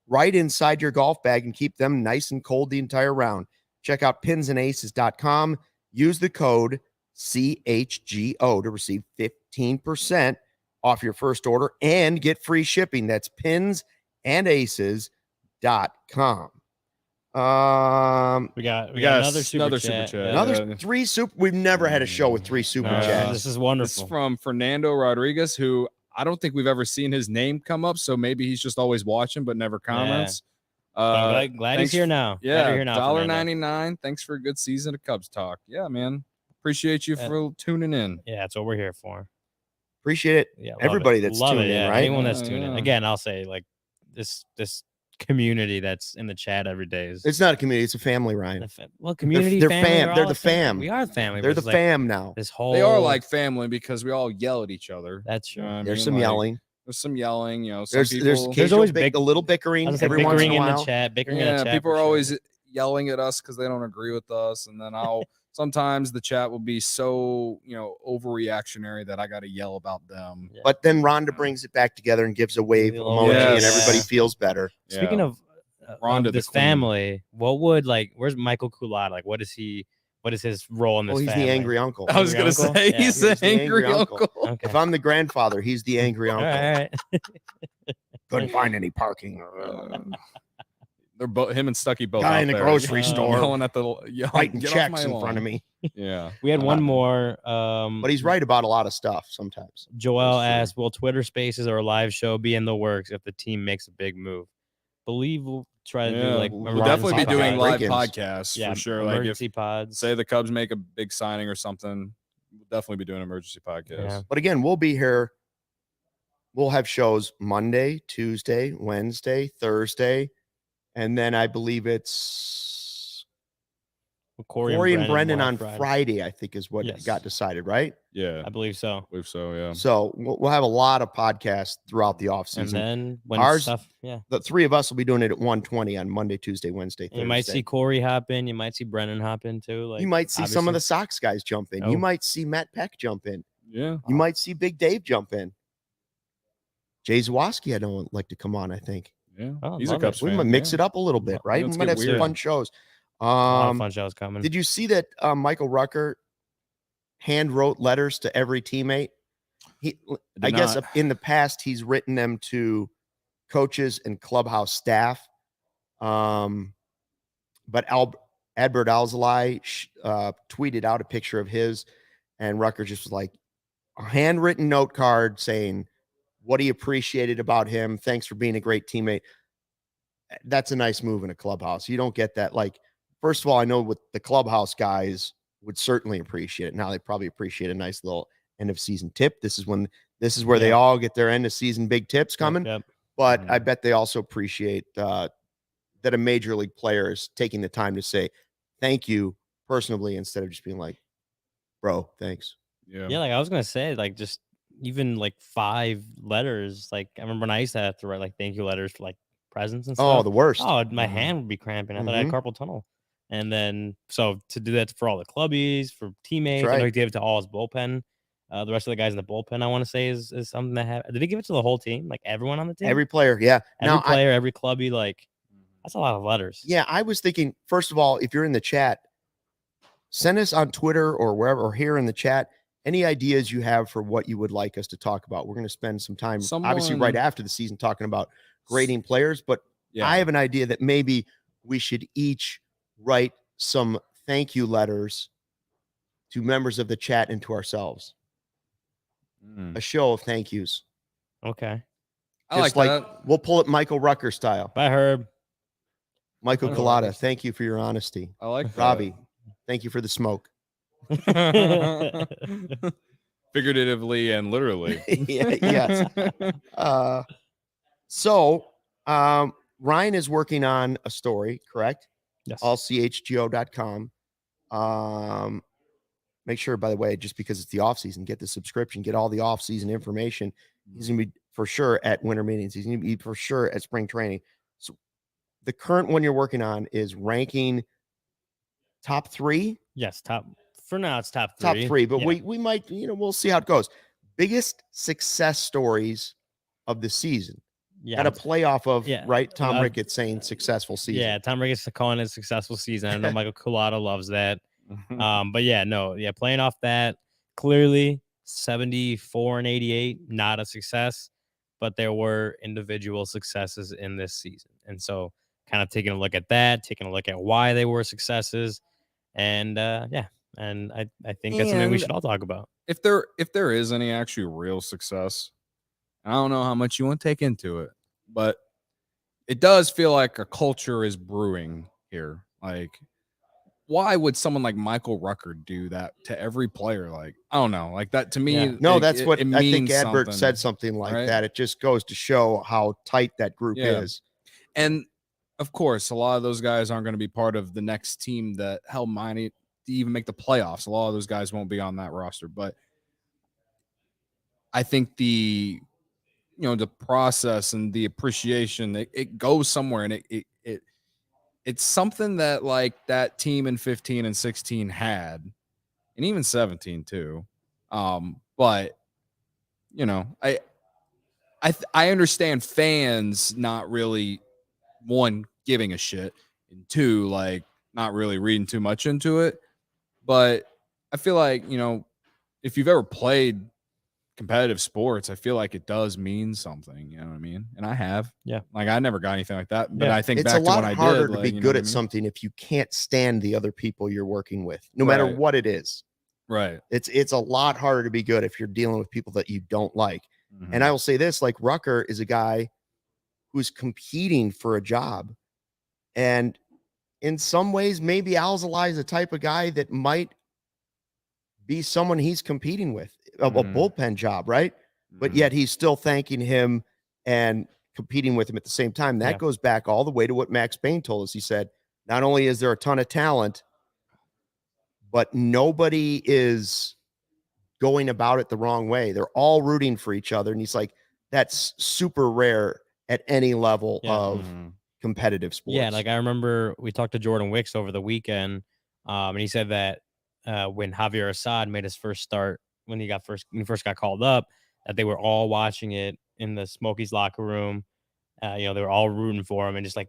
right inside your golf bag and keep them nice and cold the entire round. Check out pinsandaces.com. Use the code CHGO to receive 15% off your first order and get free shipping. That's pinsandaces.com. We got another another super chat. chat. Yeah. Another three super. We've never had a show with three super No, chats. this is This wonderful. is from Fernando Rodriguez, who I don't think we've ever seen his name come up. So maybe he's just always watching but never comments. I'm glad he's thanks here now. Glad Yeah, you're here now, Fernando. $1.99. Thanks for a good season of Cubs talk. Yeah, man. Appreciate you for tuning in. Yeah, that's what we're here for. Appreciate it. Yeah, love Everybody it. that's Love tuned it, in, yeah. right? Anyone that's Yeah, tuning in. yeah. Again, I'll say like this community that's in the chat every day is It's not a community. It's a family, Ryan. well, community. they're family, fam. we're They're all the a family. fam. We are family. They're but the it's like fam now. This whole They are like family because we all yell at each other. that's true. You know what I There's mean? some Like, yelling. There's some yelling. You know, some There's people. there's always always big- a little bickering I was like every once in bickering a in while. the chat. Bickering in the Yeah, chat. people for are sure. always yelling at us because they don't agree with us, and then I'll sometimes the chat will be so overreactionary that I got to yell about them. Yeah. But then Rhonda brings it back together and gives a wave Yes. emoji, and everybody Yeah. feels better. Speaking Yeah. of Rhonda, the this queen. family, what would where's Michael Coulada? Like, what is his role in this Well, he's family? the angry uncle. I was Angry gonna uncle? say Yeah. he's He's the angry uncle. Okay. If I'm the grandfather, he's the angry All uncle. right. Couldn't find any parking. They're both him and Stucky both Guy out in the there grocery store yelling at the writing get off checks my in lawn. front of me. Yeah, We had one more. But he's right about a lot of stuff sometimes. Joel That's true. asked, "Will Twitter Spaces or a live show be in the works if the team makes a big move?" Believe we'll try to do Yeah, like we'll definitely be podcast. doing live Break-ins. podcasts yeah, for sure. Like if emergency pods. say the Cubs make a big signing or something, we'll definitely be doing emergency podcasts. Yeah. But again, we'll be here. We'll have shows Monday, Tuesday, Wednesday, Thursday, and then I believe it's Corey and Brendan will on have Friday, I think is what Yes. got decided, right? Yeah, I believe so. I believe so. Yeah. So we'll have a lot of podcasts throughout the And offseason. then when Ours- stuff, yeah, The three of us will be doing it at 1:20 on Monday, Tuesday, Wednesday, Thursday. you might see Corey hop in. You might see Brendan hop in too. Like you might see some of the obviously. Sox guys jump in. Oh. You might see Matt Peck jump in. Yeah. You might see Big Dave jump in. Jay Zawoski, I don't like to come on, I think. Yeah. Oh, He's a love it. Cubs We fan. might mix yeah. it up a little bit, Yeah, right? We let's might get have some weird. fun shows. A lot of fun shows coming. Did you see that Michael Rucker hand wrote letters to every teammate? I guess not. in the past he's written them to coaches and clubhouse staff. But Adbert Alzolay tweeted out a picture of his, and Rucker just was like a handwritten note card saying what he appreciated about him. Thanks for being a great teammate. That's a nice move in a clubhouse. You don't get that. Like, first of all, I know what the clubhouse guys would certainly appreciate it. Now they probably appreciate a nice little end of season tip. This is where they Yeah. all get their end of season big tips coming. Yep. But I bet they also appreciate that a major league player is taking the time to say thank you personally instead of just being like, bro, thanks. Yeah. Yeah, like I was gonna say, like just even like 5 letters. Like I remember when I used to have to write like thank you letters for like presents and stuff. Oh, the worst. Oh, my hand would be cramping. I thought I had carpal tunnel. And then so to do that for all the clubbies, for teammates, I know he gave it to all his bullpen. The rest of the guys in the bullpen, I want to say, is something that happened. Did he give it to the whole team? Like everyone on the team? Every player, yeah. Every player, every clubby, like that's a lot of letters. Yeah, I was thinking, first of all, if you're in the chat, send us on Twitter or wherever, or here in the chat, any ideas you have for what you would like us to talk about. We're going to spend some time, obviously, right after the season talking about grading players, but I have an idea that maybe we should each write some thank you letters to members of the chat and to ourselves. A show of thank yous. Okay. I like that. We'll pull it Michael Rucker style. Bye, Herb. Michael I Collada, like thank you for your honesty. I like that. Robbie, thank you for the smoke. Figuratively and literally. Yes. So Ryan is working on a story, correct? Yes. allchgo.com. Make sure, by the way, just because it's the off season, get the subscription, get all the off season information. He's going to be for sure at winter meetings. He's going to be for sure at spring training. So the current one you're working on is ranking top 3. Yes, for now it's top 3. Top 3, but Yeah. we might, we'll see how it goes. Biggest success stories of the season. Yeah. Got to play off of, Yeah. right? Tom Ricketts saying successful season. Yeah, Tom Ricketts calling it a successful season. I know Michael Coulada loves that. But yeah, no, yeah, playing off that, clearly 74 and 88, not a success, but there were individual successes in this season. And so kind of taking a look at that, taking a look at why they were successes. And yeah, and I think that's something we And should all talk about. if there is any actually real success, I don't know how much you want to take into it, but it does feel like a culture is brewing here. Like, why would someone like Michael Rucker do that to every player? Like, I don't know. Like that to me. Yeah. No, it- that's it- what it I think. means Adbert something, said something like right? that. It just goes to show how tight that group Yeah. is. And of course, a lot of those guys aren't going to be part of the next team that held money to even make the playoffs. A lot of those guys won't be on that roster. But I think the process and the appreciation, it goes somewhere, and it's something that like that team in 15 and 16 had, and even 17 too. But I understand fans not really, one, giving a shit, and two, like not really reading too much into it. But I feel like, if you've ever played competitive sports, I feel like it does mean something, you know what I mean? And I have. Yeah. Like I never got anything like that. But Yeah. I think It's a back to lot when I harder did, to be like, you know good what I at mean? something if you can't stand the other people you're working with, no matter Right. what it is. Right. It's a lot harder to be good if you're dealing with people that you don't like. And I will say this, like Rucker is a guy who's competing for a job. And in some ways, maybe Alzolay is the type of guy that might be someone he's competing with, a bullpen job, right? But yet he's still thanking him and competing with him at the same time. That Yeah. goes back all the way to what Max Payne told us. He said, not only is there a ton of talent, but nobody is going about it the wrong way. They're all rooting for each other. And he's like, that's super rare at any level Yeah. of competitive sports. Yeah, like I remember we talked to Jordan Wicks over the weekend, and he said that when Javier Assad made his first start, when he first got called up, that they were all watching it in the Smokies locker room. They were all rooting for him and just like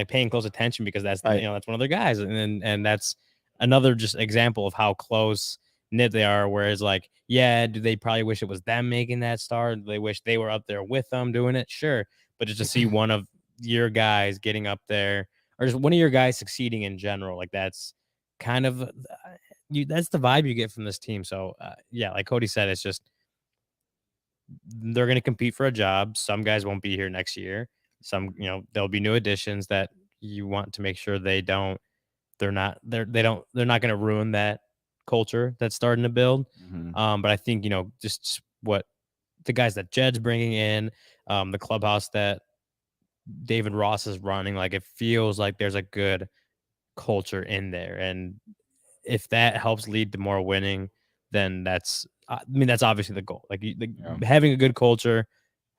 paying close attention because that's Right. that's one of their guys, and that's another just example of how close knit they are. Whereas like, yeah, do they probably wish it was them making that start? Do they wish they were up there with them doing it? Sure, but just to see one of your guys getting up there, or just one of your guys succeeding in general, like that's kind of that's the vibe you get from this team. So yeah, like Cody said, it's just they're going to compete for a job. Some guys won't be here next year. Some, there'll be new additions that you want to make sure they're not going to ruin that culture that's starting to build. But I think, just what the guys that Jed's bringing in, the clubhouse that David Ross is running, like it feels like there's a good culture in there. And if that helps lead to more winning, then that's obviously the goal. Like having a good culture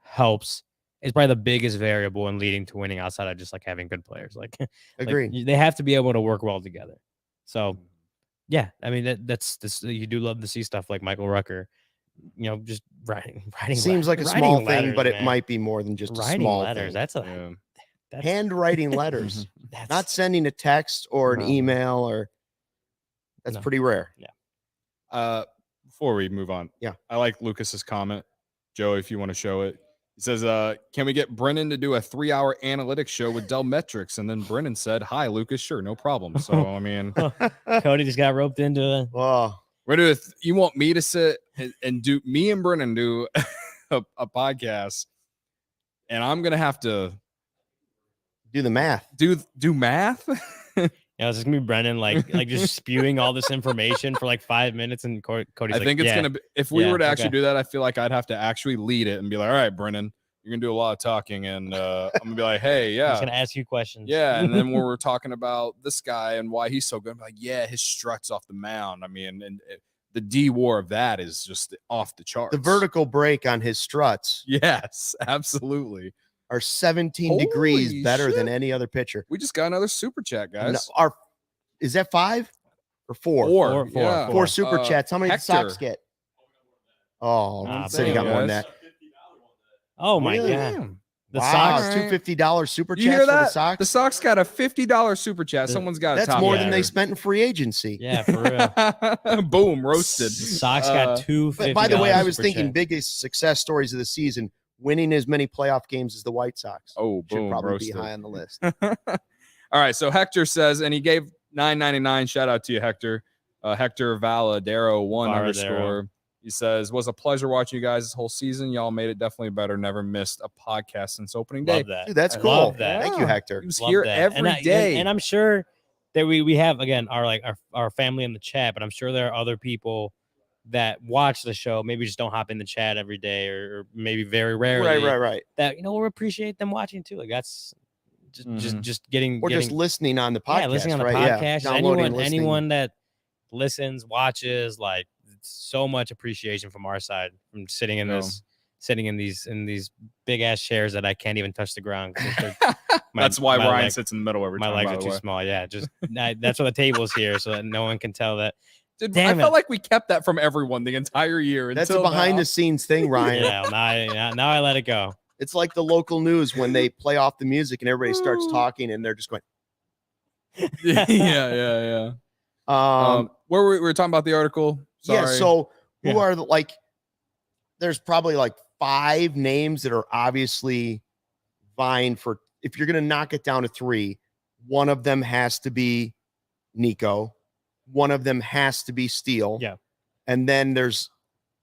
helps. It's probably the biggest variable in leading to winning outside of just like having good players. Like, Agreed. they have to be able to work well together. So yeah, I mean, that's you do love to see stuff like Michael Rucker, just writing. Seems like a writing small letters, thing, but it man. might be more than just a Writing small letters. thing. That's Handwriting letters, that's not sending a text or an No. email, or that's No. pretty rare. Before we move on, I like Lucas's comment. Joe, if you want to show it, he says, "Can we get Brennan to do a 3-hour analytics show with Dell Metrics?" And then Brennan said, "Hi, Lucas. Sure, no problem." So I mean, Cody just got roped into it. Oh, we're gonna do. You want me to sit and do me and Brennan do a podcast, and I'm gonna have to do the math. do math. It's just gonna be Brennan like just spewing all this information for like 5 minutes, and Cody's I think it's gonna be, if we yeah, were to actually okay. do that, I feel like I'd have to actually lead it and be like, "All right, Brennan, you're gonna do a lot of talking," and I'm gonna be like, "Hey, I'm just yeah, gonna ask you questions. yeah," and then when we're talking about this guy and why he's so good, I'm like, "Yeah, his struts off the mound. I mean, and the D war of that is just off the charts. The vertical break on his struts, yes, absolutely, are 17 Holy degrees better shit. than any other pitcher. We just got another super chat, guys. No, is that 5 or 4? Four, Four. yeah. 4 super chats. How many did the Sox Hector. get? Oh, Ah, said he damn, got more than guys. that. Oh my Really? god. Damn. The wow, Sox, $250 super You hear chats for the that? Sox. The Sox got a $50 super chat. The- Someone's got to That's top more that than they here. spent in free agency. yeah, for real. Boom, roasted. The Sox got two. But by the way, I was super thinking chats. biggest success stories of the season, winning as many playoff games as the White Sox. Oh, Should boom, probably roasted. be high on the list. All right, so Hector says, and he gave $9.99. Shout out to you, Hector. Hector Valadero _. He says, was a pleasure watching you guys this whole season. Y'all made it definitely better. Never missed a podcast since opening day. Love that. Dude, that's I cool. love that. Thank you, Hector. He was Love here that. every day. And I'm sure that we have again our family in the chat, but I'm sure there are other people that watch the show, maybe just don't hop in the chat every day or maybe very rarely. Right. That we appreciate them watching too. Like that's just getting Or just listening on the podcast. yeah, listening on the right? podcast. Yeah. Just Downloading, listening. anyone that listens, watches, like so much appreciation from our side from sitting in these big ass chairs that I can't even touch the ground. That's why my Ryan leg- sits in the middle every My time. legs by are the too way. small. Yeah, that's why the table's here so that no one can tell that. Dude, Damn I felt it. like we kept that from everyone the entire year. That's a until behind now. the scenes thing, Ryan. Now I let it go. It's like the local news when they play off the music and everybody starts talking and they're just going, yeah. Where we were talking about the article. Sorry. yeah. So who Yeah. are there's probably 5 names that are obviously vying for, if you're going to knock it down to 3, one of them has to be Nico. One of them has to be Steele. Yeah. And then there's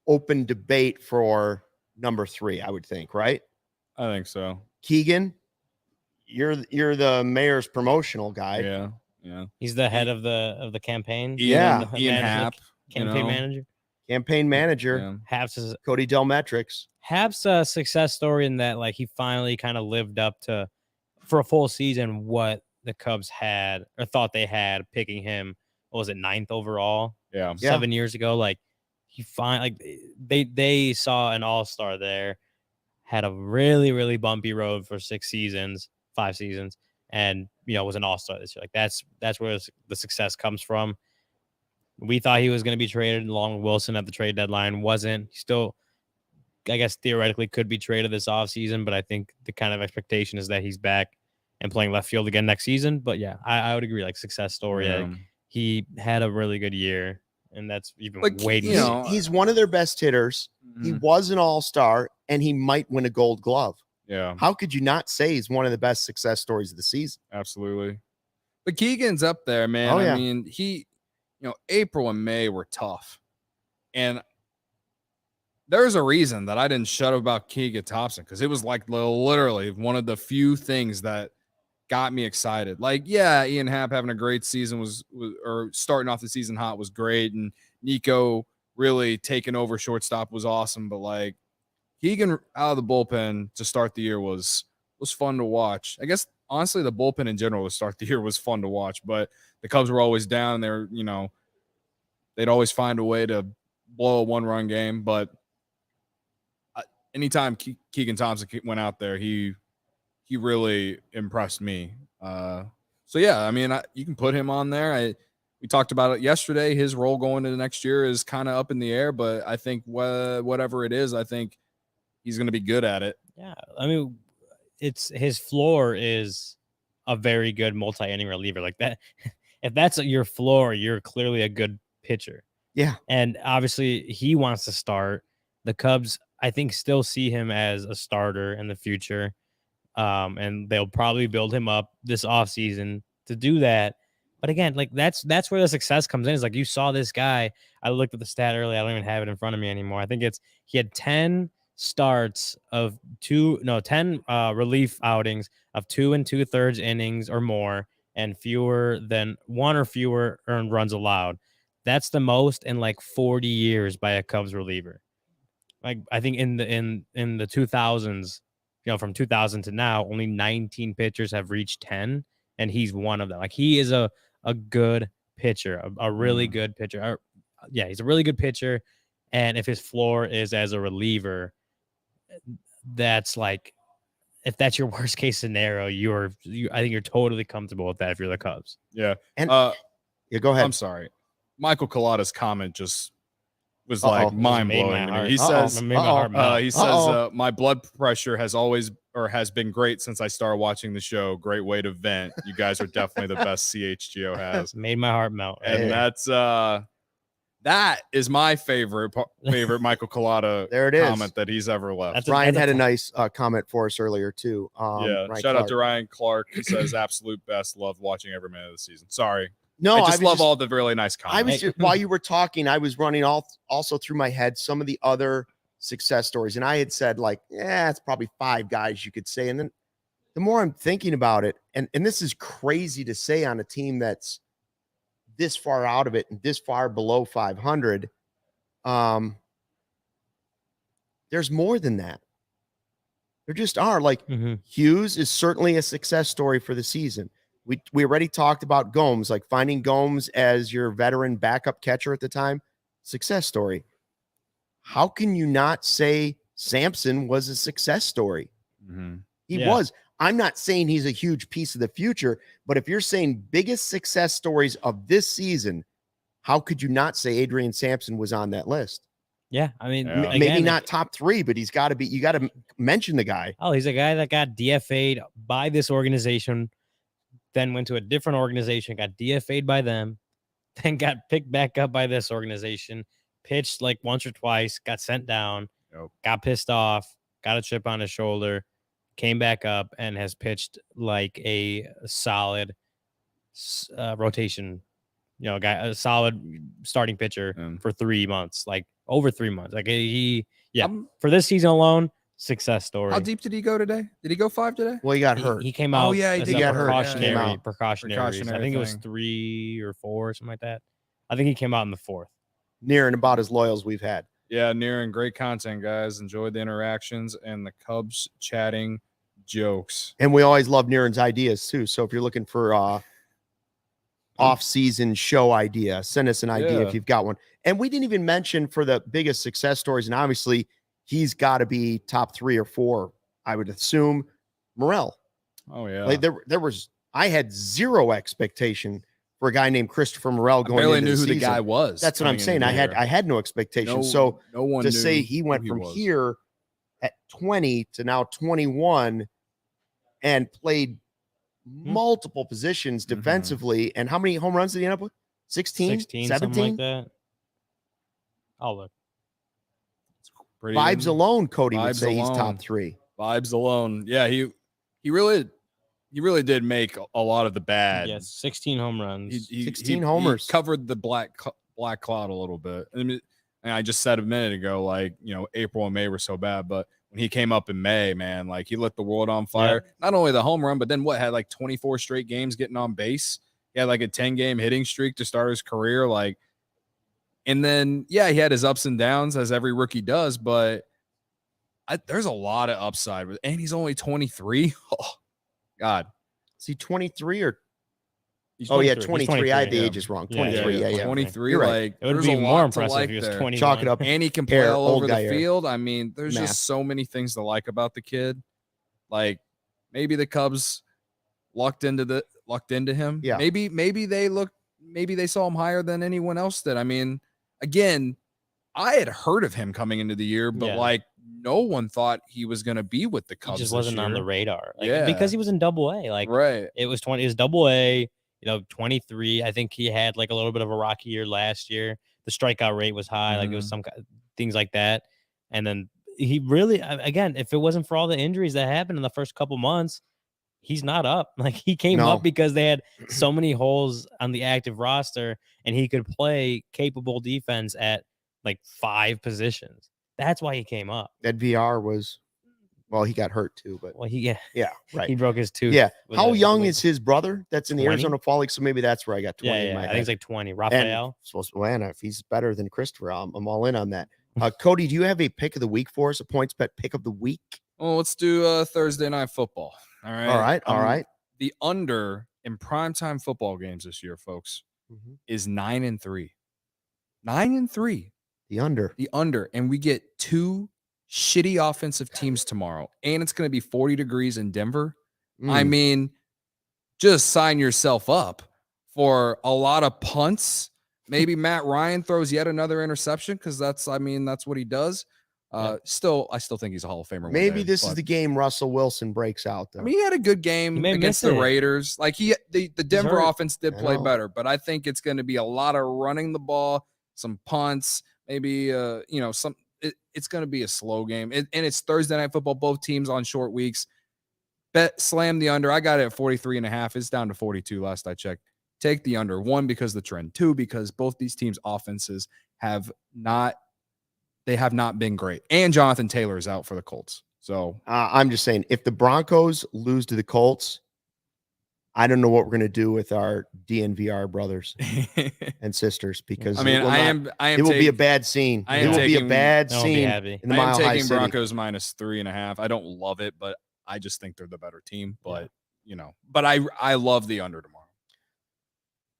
open debate for number 3, I would think, right? I think so. Keegan, you're the mayor's promotional guy. Yeah. He's the head of the campaign. Yeah. Ian manager, Happ, campaign manager. Campaign manager, Yeah. Haps Cody Delmetrics. Haps a success story in that he finally kind of lived up to, for a full season, what the Cubs had or thought they had picking him. What was it, 9th overall? Yeah. 7 years ago. He they saw an all-star there, had a really, really bumpy road for 5 seasons, and was an all-star this year. That's where the success comes from. We thought he was going to be traded along with Wilson at the trade deadline. Wasn't. He still, I guess, theoretically could be traded this offseason, but I think the kind of expectation is that he's back and playing left field again next season. But yeah, I would agree. Success story. Yeah. He had a really good year, and that's even waiting. He's one of their best hitters. He was an all-star, and he might win a Gold Glove. Yeah. How could you not say he's one of the best success stories of the season? Absolutely. But Keegan's up there, man. Oh, yeah. I mean, April and May were tough. And there's a reason that I didn't shut up about Keegan Thompson, because it was literally one of the few things that got me excited. Ian Happ having a great season was or starting off the season hot was great. And Nico really taking over shortstop was awesome. But Keegan out of the bullpen to start the year was fun to watch. I guess honestly the bullpen in general to start the year was fun to watch, but the Cubs were always down. They're, they'd always find a way to blow a 1-run game. But anytime Keegan Thompson went out there, he really impressed me. So yeah, I mean, you can put him on there. We talked about it yesterday. His role going into next year is kind of up in the air, but I think whatever it is, I think he's going to be good at it. Yeah, I mean, it's his floor is a very good multi-inning reliever like that. If that's your floor, you're clearly a good pitcher. Yeah, and obviously he wants to start. The Cubs, I think, still see him as a starter in the future. And they'll probably build him up this offseason to do that. But again, that's where the success comes in. Is you saw this guy. I looked at the stat earlier. I don't even have it in front of me anymore. I think he had 10 starts of 10 relief outings of 2 2/3 innings or more, and fewer than 1 or fewer earned runs allowed. That's the most in 40 years by a Cubs reliever. I think in the 2000s, from 2000 to now, only 19 pitchers have reached 10, and he's one of them. He is a good pitcher, a really good pitcher. He's a really good pitcher. And if his floor is as a reliever, that's if that's your worst case scenario, I think you're totally comfortable with that if you're the Cubs. Yeah. And yeah, go ahead. I'm sorry. Michael Collada's comment just was Uh-oh. like mind Made my blowing to me. heart- He says, made my heart melt. he says, my blood pressure has always or has been great since I started watching the show. Great way to vent. You guys are definitely the best CHGO has. Made my heart melt. And Hey. that's that is my favorite Michael Collada There it is. comment that he's ever left. That's a- Ryan had a fun- nice comment for us earlier too. Yeah, Ryan shout out Clark. to Ryan Clark. He says absolute best. Loved watching every minute of the season. Sorry, No, I was just love all the really nice comments. I was Hey. just, while you were talking, I was running also through my head some of the other success stories, and I had said like, yeah, it's probably 5 guys you could say, and then the more I'm thinking about it, and this is crazy to say on a team that's this far out of it and this far below 500. There's more than that. There just are. Like Mhm. Hughes is certainly a success story for the season. We already talked about Gomes, like finding Gomes as your veteran backup catcher at the time. Success story. How can you not say Sampson was a success story? Mhm. He Yeah. was. I'm not saying he's a huge piece of the future, but if you're saying biggest success stories of this season, how could you not say Adrian Sampson was on that list? Yeah, I mean, Yeah. again, Maybe not top 3, but he's got to be. You got to mention the guy. Oh, he's a guy that got DFA'd by this organization, then went to a different organization, got DFA'd by them, then got picked back up by this organization, pitched like once or twice, got sent down, Yep. got pissed off, got a chip on his shoulder, came back up, and has pitched like a solid rotation, guy, a solid starting pitcher Mm. for 3 months, like over 3 months. Like yeah, Um, for this season alone, success story. How deep did he go today? Did he go 5 today? Well, he got He- hurt. He came Oh, out. yeah, he as did a get hurt. precautionary, Came out. precautionary. I Precautionary think it was thing. 3 or 4, something like that. I think he came out in the 4th. Near and about as loyal as we've had. Yeah, near and great content, guys. Enjoyed the interactions and the Cubs chatting jokes. And we always love Niren's ideas too. So if you're looking for off-season show idea, send us an idea Yeah. if you've got one. And we didn't even mention for the biggest success stories, and obviously he's got to be top 3 or 4, I would assume. Morel. Oh yeah, Like there was, I had zero expectation for a guy named Christopher Morel I going barely into knew the who the season. guy was. That's what I'm coming saying. into I the year. had no expectation. No, So no one to knew say he went who from was. here at 20 to now 21 and played multiple positions Mhm. defensively. And how many home runs did he end up with? 16, 16, 17? something like that. Oh, look. Pretty Vibes good. alone, Cody would Vibes say he's alone. top 3. Vibes alone. Yeah, he really did make a lot of the bad. Yeah, 16 home runs. 16 homers. He covered the black cloud a little bit. I mean, and I just said a minute ago, like, April and May were so bad, but when he came up in May, man, like he lit the world on fire. Not only the home run, but then had like 24 straight games getting on base. He had like a 10-game hitting streak to start his career. Like, and then, he had his ups and downs as every rookie does, but there's a lot of upside with, and he's only 23. Oh, God. Is he 23 or? He's Oh, yeah, 23. He's 23. I had the 23, ages wrong. Yeah, 23. Yeah, 23. You're right. Like, It would there's be a more lot to impressive like if he was there. 21. Chalk it up. And he can play Hair, all old over the guy hair. field. I mean, there's Math. just so many things to like about the kid. Like, maybe the Cubs lucked into him. Yeah. Maybe they saw him higher than anyone else did. I mean, again, I had heard of him coming into the year, but Yeah. like no one thought he was going to be with the He Cubs. just this wasn't on year. the radar. Like, Yeah. because he was in Double-A. Like, Right. it was Double A, 23. I think he had like a little bit of a rocky year last year. The strikeout rate was high. Like, it was some things like that. And then he really, again, if it wasn't for all the injuries that happened in the first couple months, he's not up. Like, he came No. up because they had so many holes on the active roster, and he could play capable defense at like 5 positions. That's why he came up. That VR was, well, he got hurt too, but Well, yeah, right. he broke his tooth. Yeah. with How a- young with- is his brother that's in the 20? Arizona Fall League? So maybe that's where I got 20 in my I head. think it's like 20. And Raphael. supposed to land. If he's better than Christopher, I'm all in on that. Cody, do you have a pick of the week for us? A points bet pick of the week? Well, let's do Thursday night football. All right. All right. The under in primetime football games this year, folks, is 9-3. 9-3. The under. The under. And we get 2 shitty offensive teams tomorrow. And it's going to be 40 degrees in Denver. I Mm. mean, just sign yourself up for a lot of punts, maybe Matt Ryan throws yet another interception because that's what he does. I still think he's a Hall of Famer. Maybe this is the game Russell Wilson breaks out, though. I mean, he had a good game may against miss the it. Raiders. Like the Denver hurt. offense did I play know. better, but I think it's going to be a lot of running the ball, some punts, maybe it's going to be a slow game. And it's Thursday Night Football, both teams on short weeks. Bet slam the under. I got it at 43.5. It's down to 42 last I checked. Take the under. 1, because the trend. 2, because both these teams' offenses have not been great. And Jonathan Taylor is out for the Colts. So I'm just saying, if the Broncos lose to the Colts, I don't know what we're going to do with our DNVR brothers and sisters, because I mean, it will be a bad scene. It will be a bad No one will be scene happy. in the I am Mile High taking City. Broncos minus 3.5. I don't love it, but I just think they're the better team. But but I love the under tomorrow.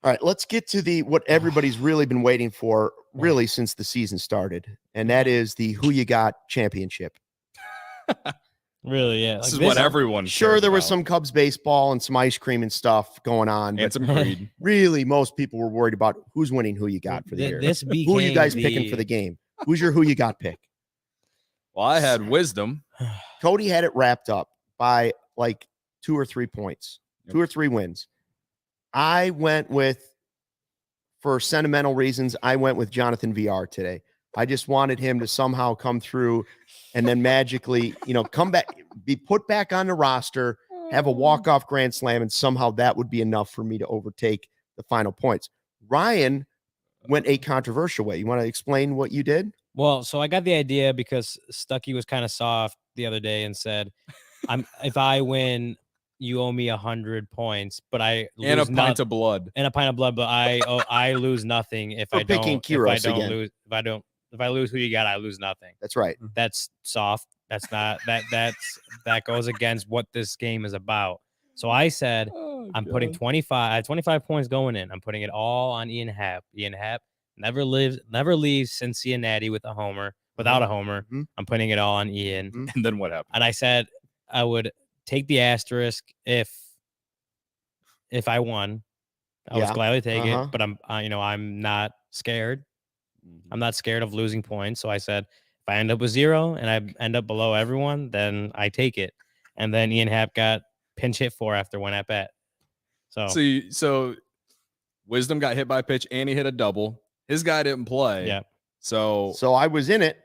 All right, let's get to what everybody's really been waiting for, really, since the season started, and that is the Who You Got Championship. Really, yeah. This is what everyone. Sure, cares there was about. some Cubs baseball and some ice cream and stuff going on, and but some greed. really, most people were worried about who's winning Who You Got for the year. This became Who are you guys picking for the game? Who's your Who You Got pick? Well, I had wisdom. Cody had it wrapped up by like 2 or 3 points, 2 or 3 wins. I went with, for sentimental reasons, I went with Jonathan VR today. I just wanted him to somehow come through and then magically, come back, be put back on the roster, have a walk-off grand slam, and somehow that would be enough for me to overtake the final points. Ryan went a controversial way. You want to explain what you did? Well, so I got the idea because Stuckey was kind of soft the other day and said, if I win, you owe me 100 points, but I lose And a pint of blood. And a pint of blood, but I lose nothing if For I don't. picking If I Kiros don't again. lose, if I lose Who You Got, I lose nothing. That's right. That's soft. That's not that goes against what this game is about. So I said I'm putting 25 points going in. I'm putting it all on Ian Happ. Ian Happ never leaves Cincinnati without a homer. Mm-hmm. I'm putting it all on Ian. Mm-hmm. And then what happened? And I said I would take the asterisk if I won. I would gladly take it, but I'm not scared. I'm not scared of losing points. So I said, if I end up with 0 and I end up below everyone, then I take it. And then Ian Happ got pinch hit for after 1 at bat. So Wisdom got hit by a pitch and he hit a double. His guy didn't play. Yeah. So I was in it.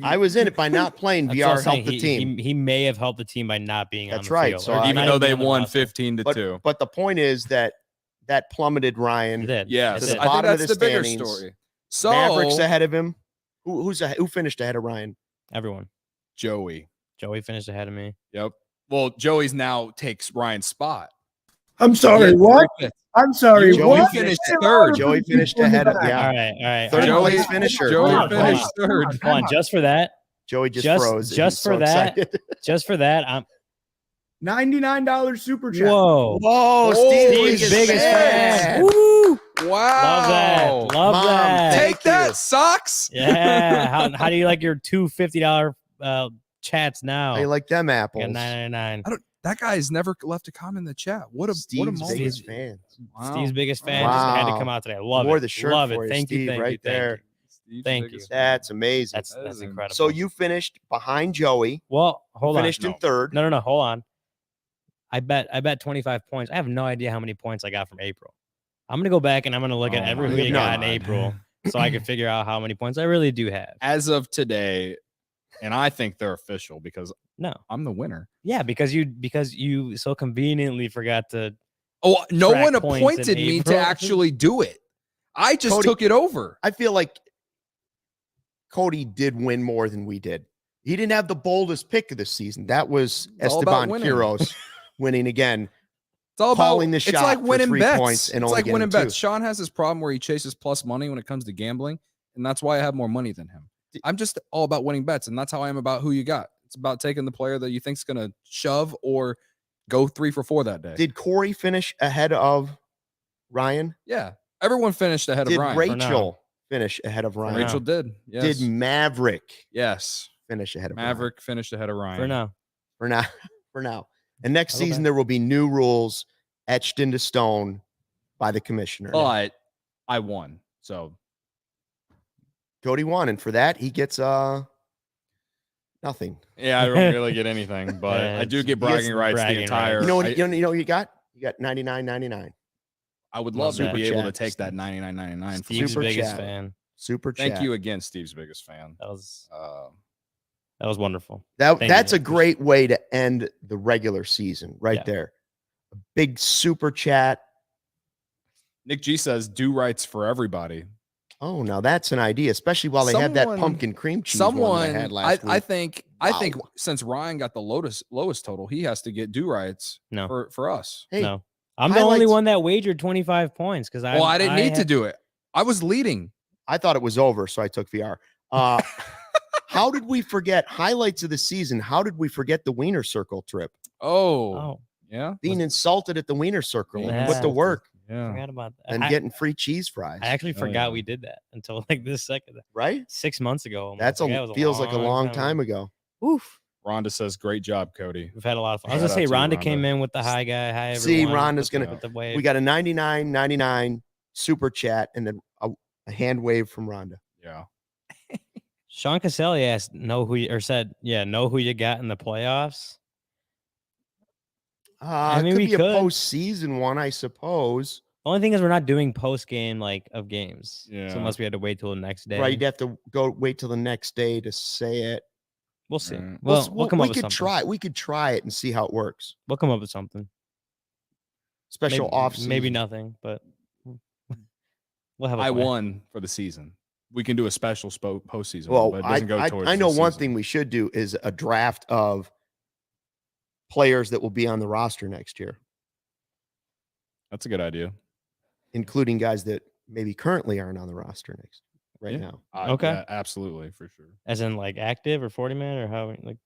I was in it by not playing. That's what I'm VR helped saying. the team. He may have helped the team by not being on That's the right. field. So Or even not though they being on the won roster. 15-2. But the point is that plummeted Ryan. It did. Yes, to It the did. I think bottom of that's the the bigger standings. story. So Mavericks ahead of him. Who finished ahead of Ryan? Everyone. Joey. Joey finished ahead of me. Yep. Well, Joey's now takes Ryan's spot. I'm sorry, He had what? 3 hits. I'm sorry, Joey what? finished Say third. louder for Joey the finished people in the ahead of back. All right. Third Joey- place finisher. Joey Hold on, finished hold third. Come on, just for that. Joey just Just- froze. just He's for so that. excited. Just for that. I'm $99 super chat. whoa. Whoa, Holy Steve's biggest fan. fan. Woo! Wow. Love that. Love Mom, that. take Take that, you. socks. Yeah. How do you like your two $50 chats now? How you like them I apples? got $9.99. That guy's never left a comment in the chat. What a Steve's moment. biggest fan. Wow. Steve's biggest fan just had to Wow. come out today. I love Wore it. the shirt Love for it. you, Thank you. Steve, Thank right you. there. Steve's Thank biggest you. That's amazing. That's That is incredible. So you finished behind Joey. well, hold on. Finished in third. No. Hold on. I bet 25 points. I have no idea how many points I got from April. I'm gonna go back and I'm gonna look at Oh every my who you got in God. April so I can figure out how many points I really do have. As of today, and I think they're official because No. I'm the winner. Yeah, because you so conveniently forgot to. Oh, no Track one points in appointed me to April. actually do it. I just Cody- took it over. I feel like Cody did win more than we did. He didn't have the boldest pick of the season. That was It's all about Esteban winning. Quiros winning again. It's all calling about the it's shot like for winning 3 bets. points and it's only like winning getting 2. bets. Sean has this problem where he chases plus money when it comes to gambling, and that's why I have more money than him. I'm just all about winning bets, and that's how I am about who you got. It's about taking the player that you think's gonna shove or go 3 for 4 that day. Did Corey finish ahead of Ryan? Yeah, everyone finished ahead Did of Ryan. Rachel finish ahead of Ryan? Rachel did. Yes. Did Maverick yes. finish ahead of Maverick finished ahead of Ryan. For now. Ryan? For now. And next Okay. season there will be new rules etched into stone by the commissioner. But I won. So Cody won, and for that he gets nothing. yeah, I don't really get anything, but Yeah, I do it's- get bragging rights the bragging entire. rights. You know what? I, You know what you got? You got 99.99. I would Love love to that. be Super able to chat. take that 99.99. Steve's Super biggest chat. fan. Super chat. Thank you again, Steve's biggest fan. That was wonderful. That's you, a Nick. great way to end the regular season, right Yeah. there. A big super chat. Nick G says do rights for everybody. Oh, now that's an idea, especially while they had that Someone- pumpkin cream cheese one that I had last week. I think Wow. since Ryan got the lowest total, he has to get do rights No. for us. Hey, No. I'm the only highlights- one that wagered 25 points because Well, I didn't need to do it. I was leading. I thought it was over, so I took VR. How did we forget highlights of the season? How did we forget the Wiener Circle trip? Oh, Yeah. Being insulted at the Wiener Circle and Yeah. put to work Yeah. forgot about that. and I, getting free cheese fries, I actually Oh, forgot yeah. we did that until like this second, right? 6 months ago. almost. That's Like, that was feels like a long time ago. Oof. Rhonda says, great job, Cody. We've had a lot of fun. I was Shout gonna say out to you, Rhonda came Rhonda. in with the hi guy. Hi everyone. See, Rhonda's with the- gonna- with the wave. We got a 99.99 super chat and then a hand wave from Rhonda. Yeah. Sean Caselli asked, know who you got in the playoffs. I mean, Could we be a could. postseason one, I suppose. The only thing is we're not doing post game like of games. Yeah. So unless we had to wait till the next day. Right, you'd have to wait till the next day to say it. We'll see. Right. Well, we'll come we up with could something. try. We could try it and see how it works. We'll come up with something. Special maybe, off season. Maybe nothing, but we'll have a I plan. won for the season. We can do a special postseason. Well, one, but it doesn't go towards I know the one season. thing we should do is a draft of players that will be on the roster next year, That's a good idea. including guys that maybe currently aren't on the roster right Yeah. now. Okay. Yeah, absolutely, for sure. As in like active or 40 man or how like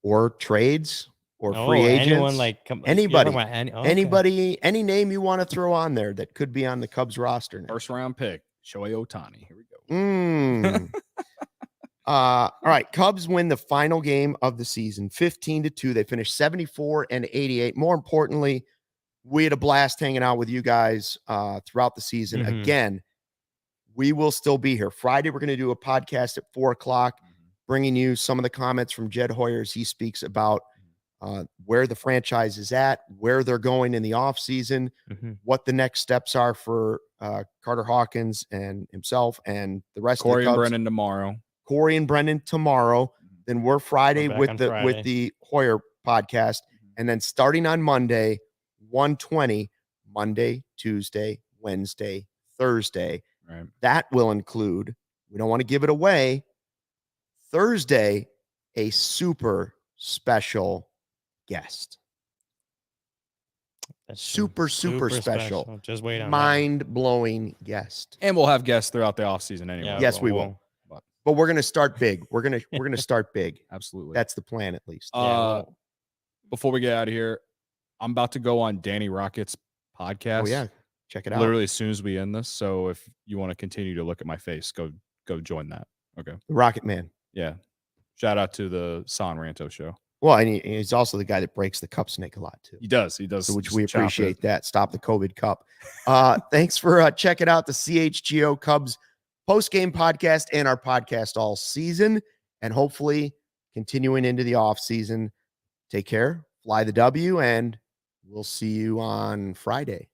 Or trades or oh, free agents. anyone like Anybody. you're talking about okay. Anybody, any name you want to throw on there that could be on the Cubs roster next. First round pick, Shohei Ohtani. Here we go. Mm. All right. Cubs win the final game of the season, 15-2. They finished 74 and 88. More importantly, we had a blast hanging out with you guys throughout the season. Mhm. Again, we will still be here. Friday, we're going to do a podcast at 4:00, bringing you some of the comments from Jed Hoyer as he speaks about where the franchise is at, where they're going in the offseason, Mhm. what the next steps are for Carter Hawkins and himself and the rest Corey of the and Cubs. Brennan tomorrow. Corey and Brendan tomorrow. Then we're Friday back with on the Friday. with the Hoyer podcast, and then starting on Monday, 1:20, Monday, Tuesday, Wednesday, Thursday. Right. That will include. We don't want to give it away. Thursday, a super special guest. That's true. Super special. Just wait on that. Mind-blowing guest. And we'll have guests throughout the offseason anyway. Yeah, Yes, we will. But we're gonna start big. We're gonna start big. Absolutely. That's the plan, at least. Before we get out of here, I'm about to go on Danny Rocket's podcast. Oh yeah, check it out. Literally as soon as we end this. So if you want to continue to look at my face, go join that. Okay. The Rocket Man. Yeah. Shout out to the San Ranto show. Well, and he's also the guy that breaks the cup snake a lot too. He does. So which we chop it. appreciate that. Stop the COVID cup. Thanks for checking out the CHGO Cubs post-game podcast and our podcast all season, and hopefully continuing into the off season. Take care, fly the W, and we'll see you on Friday.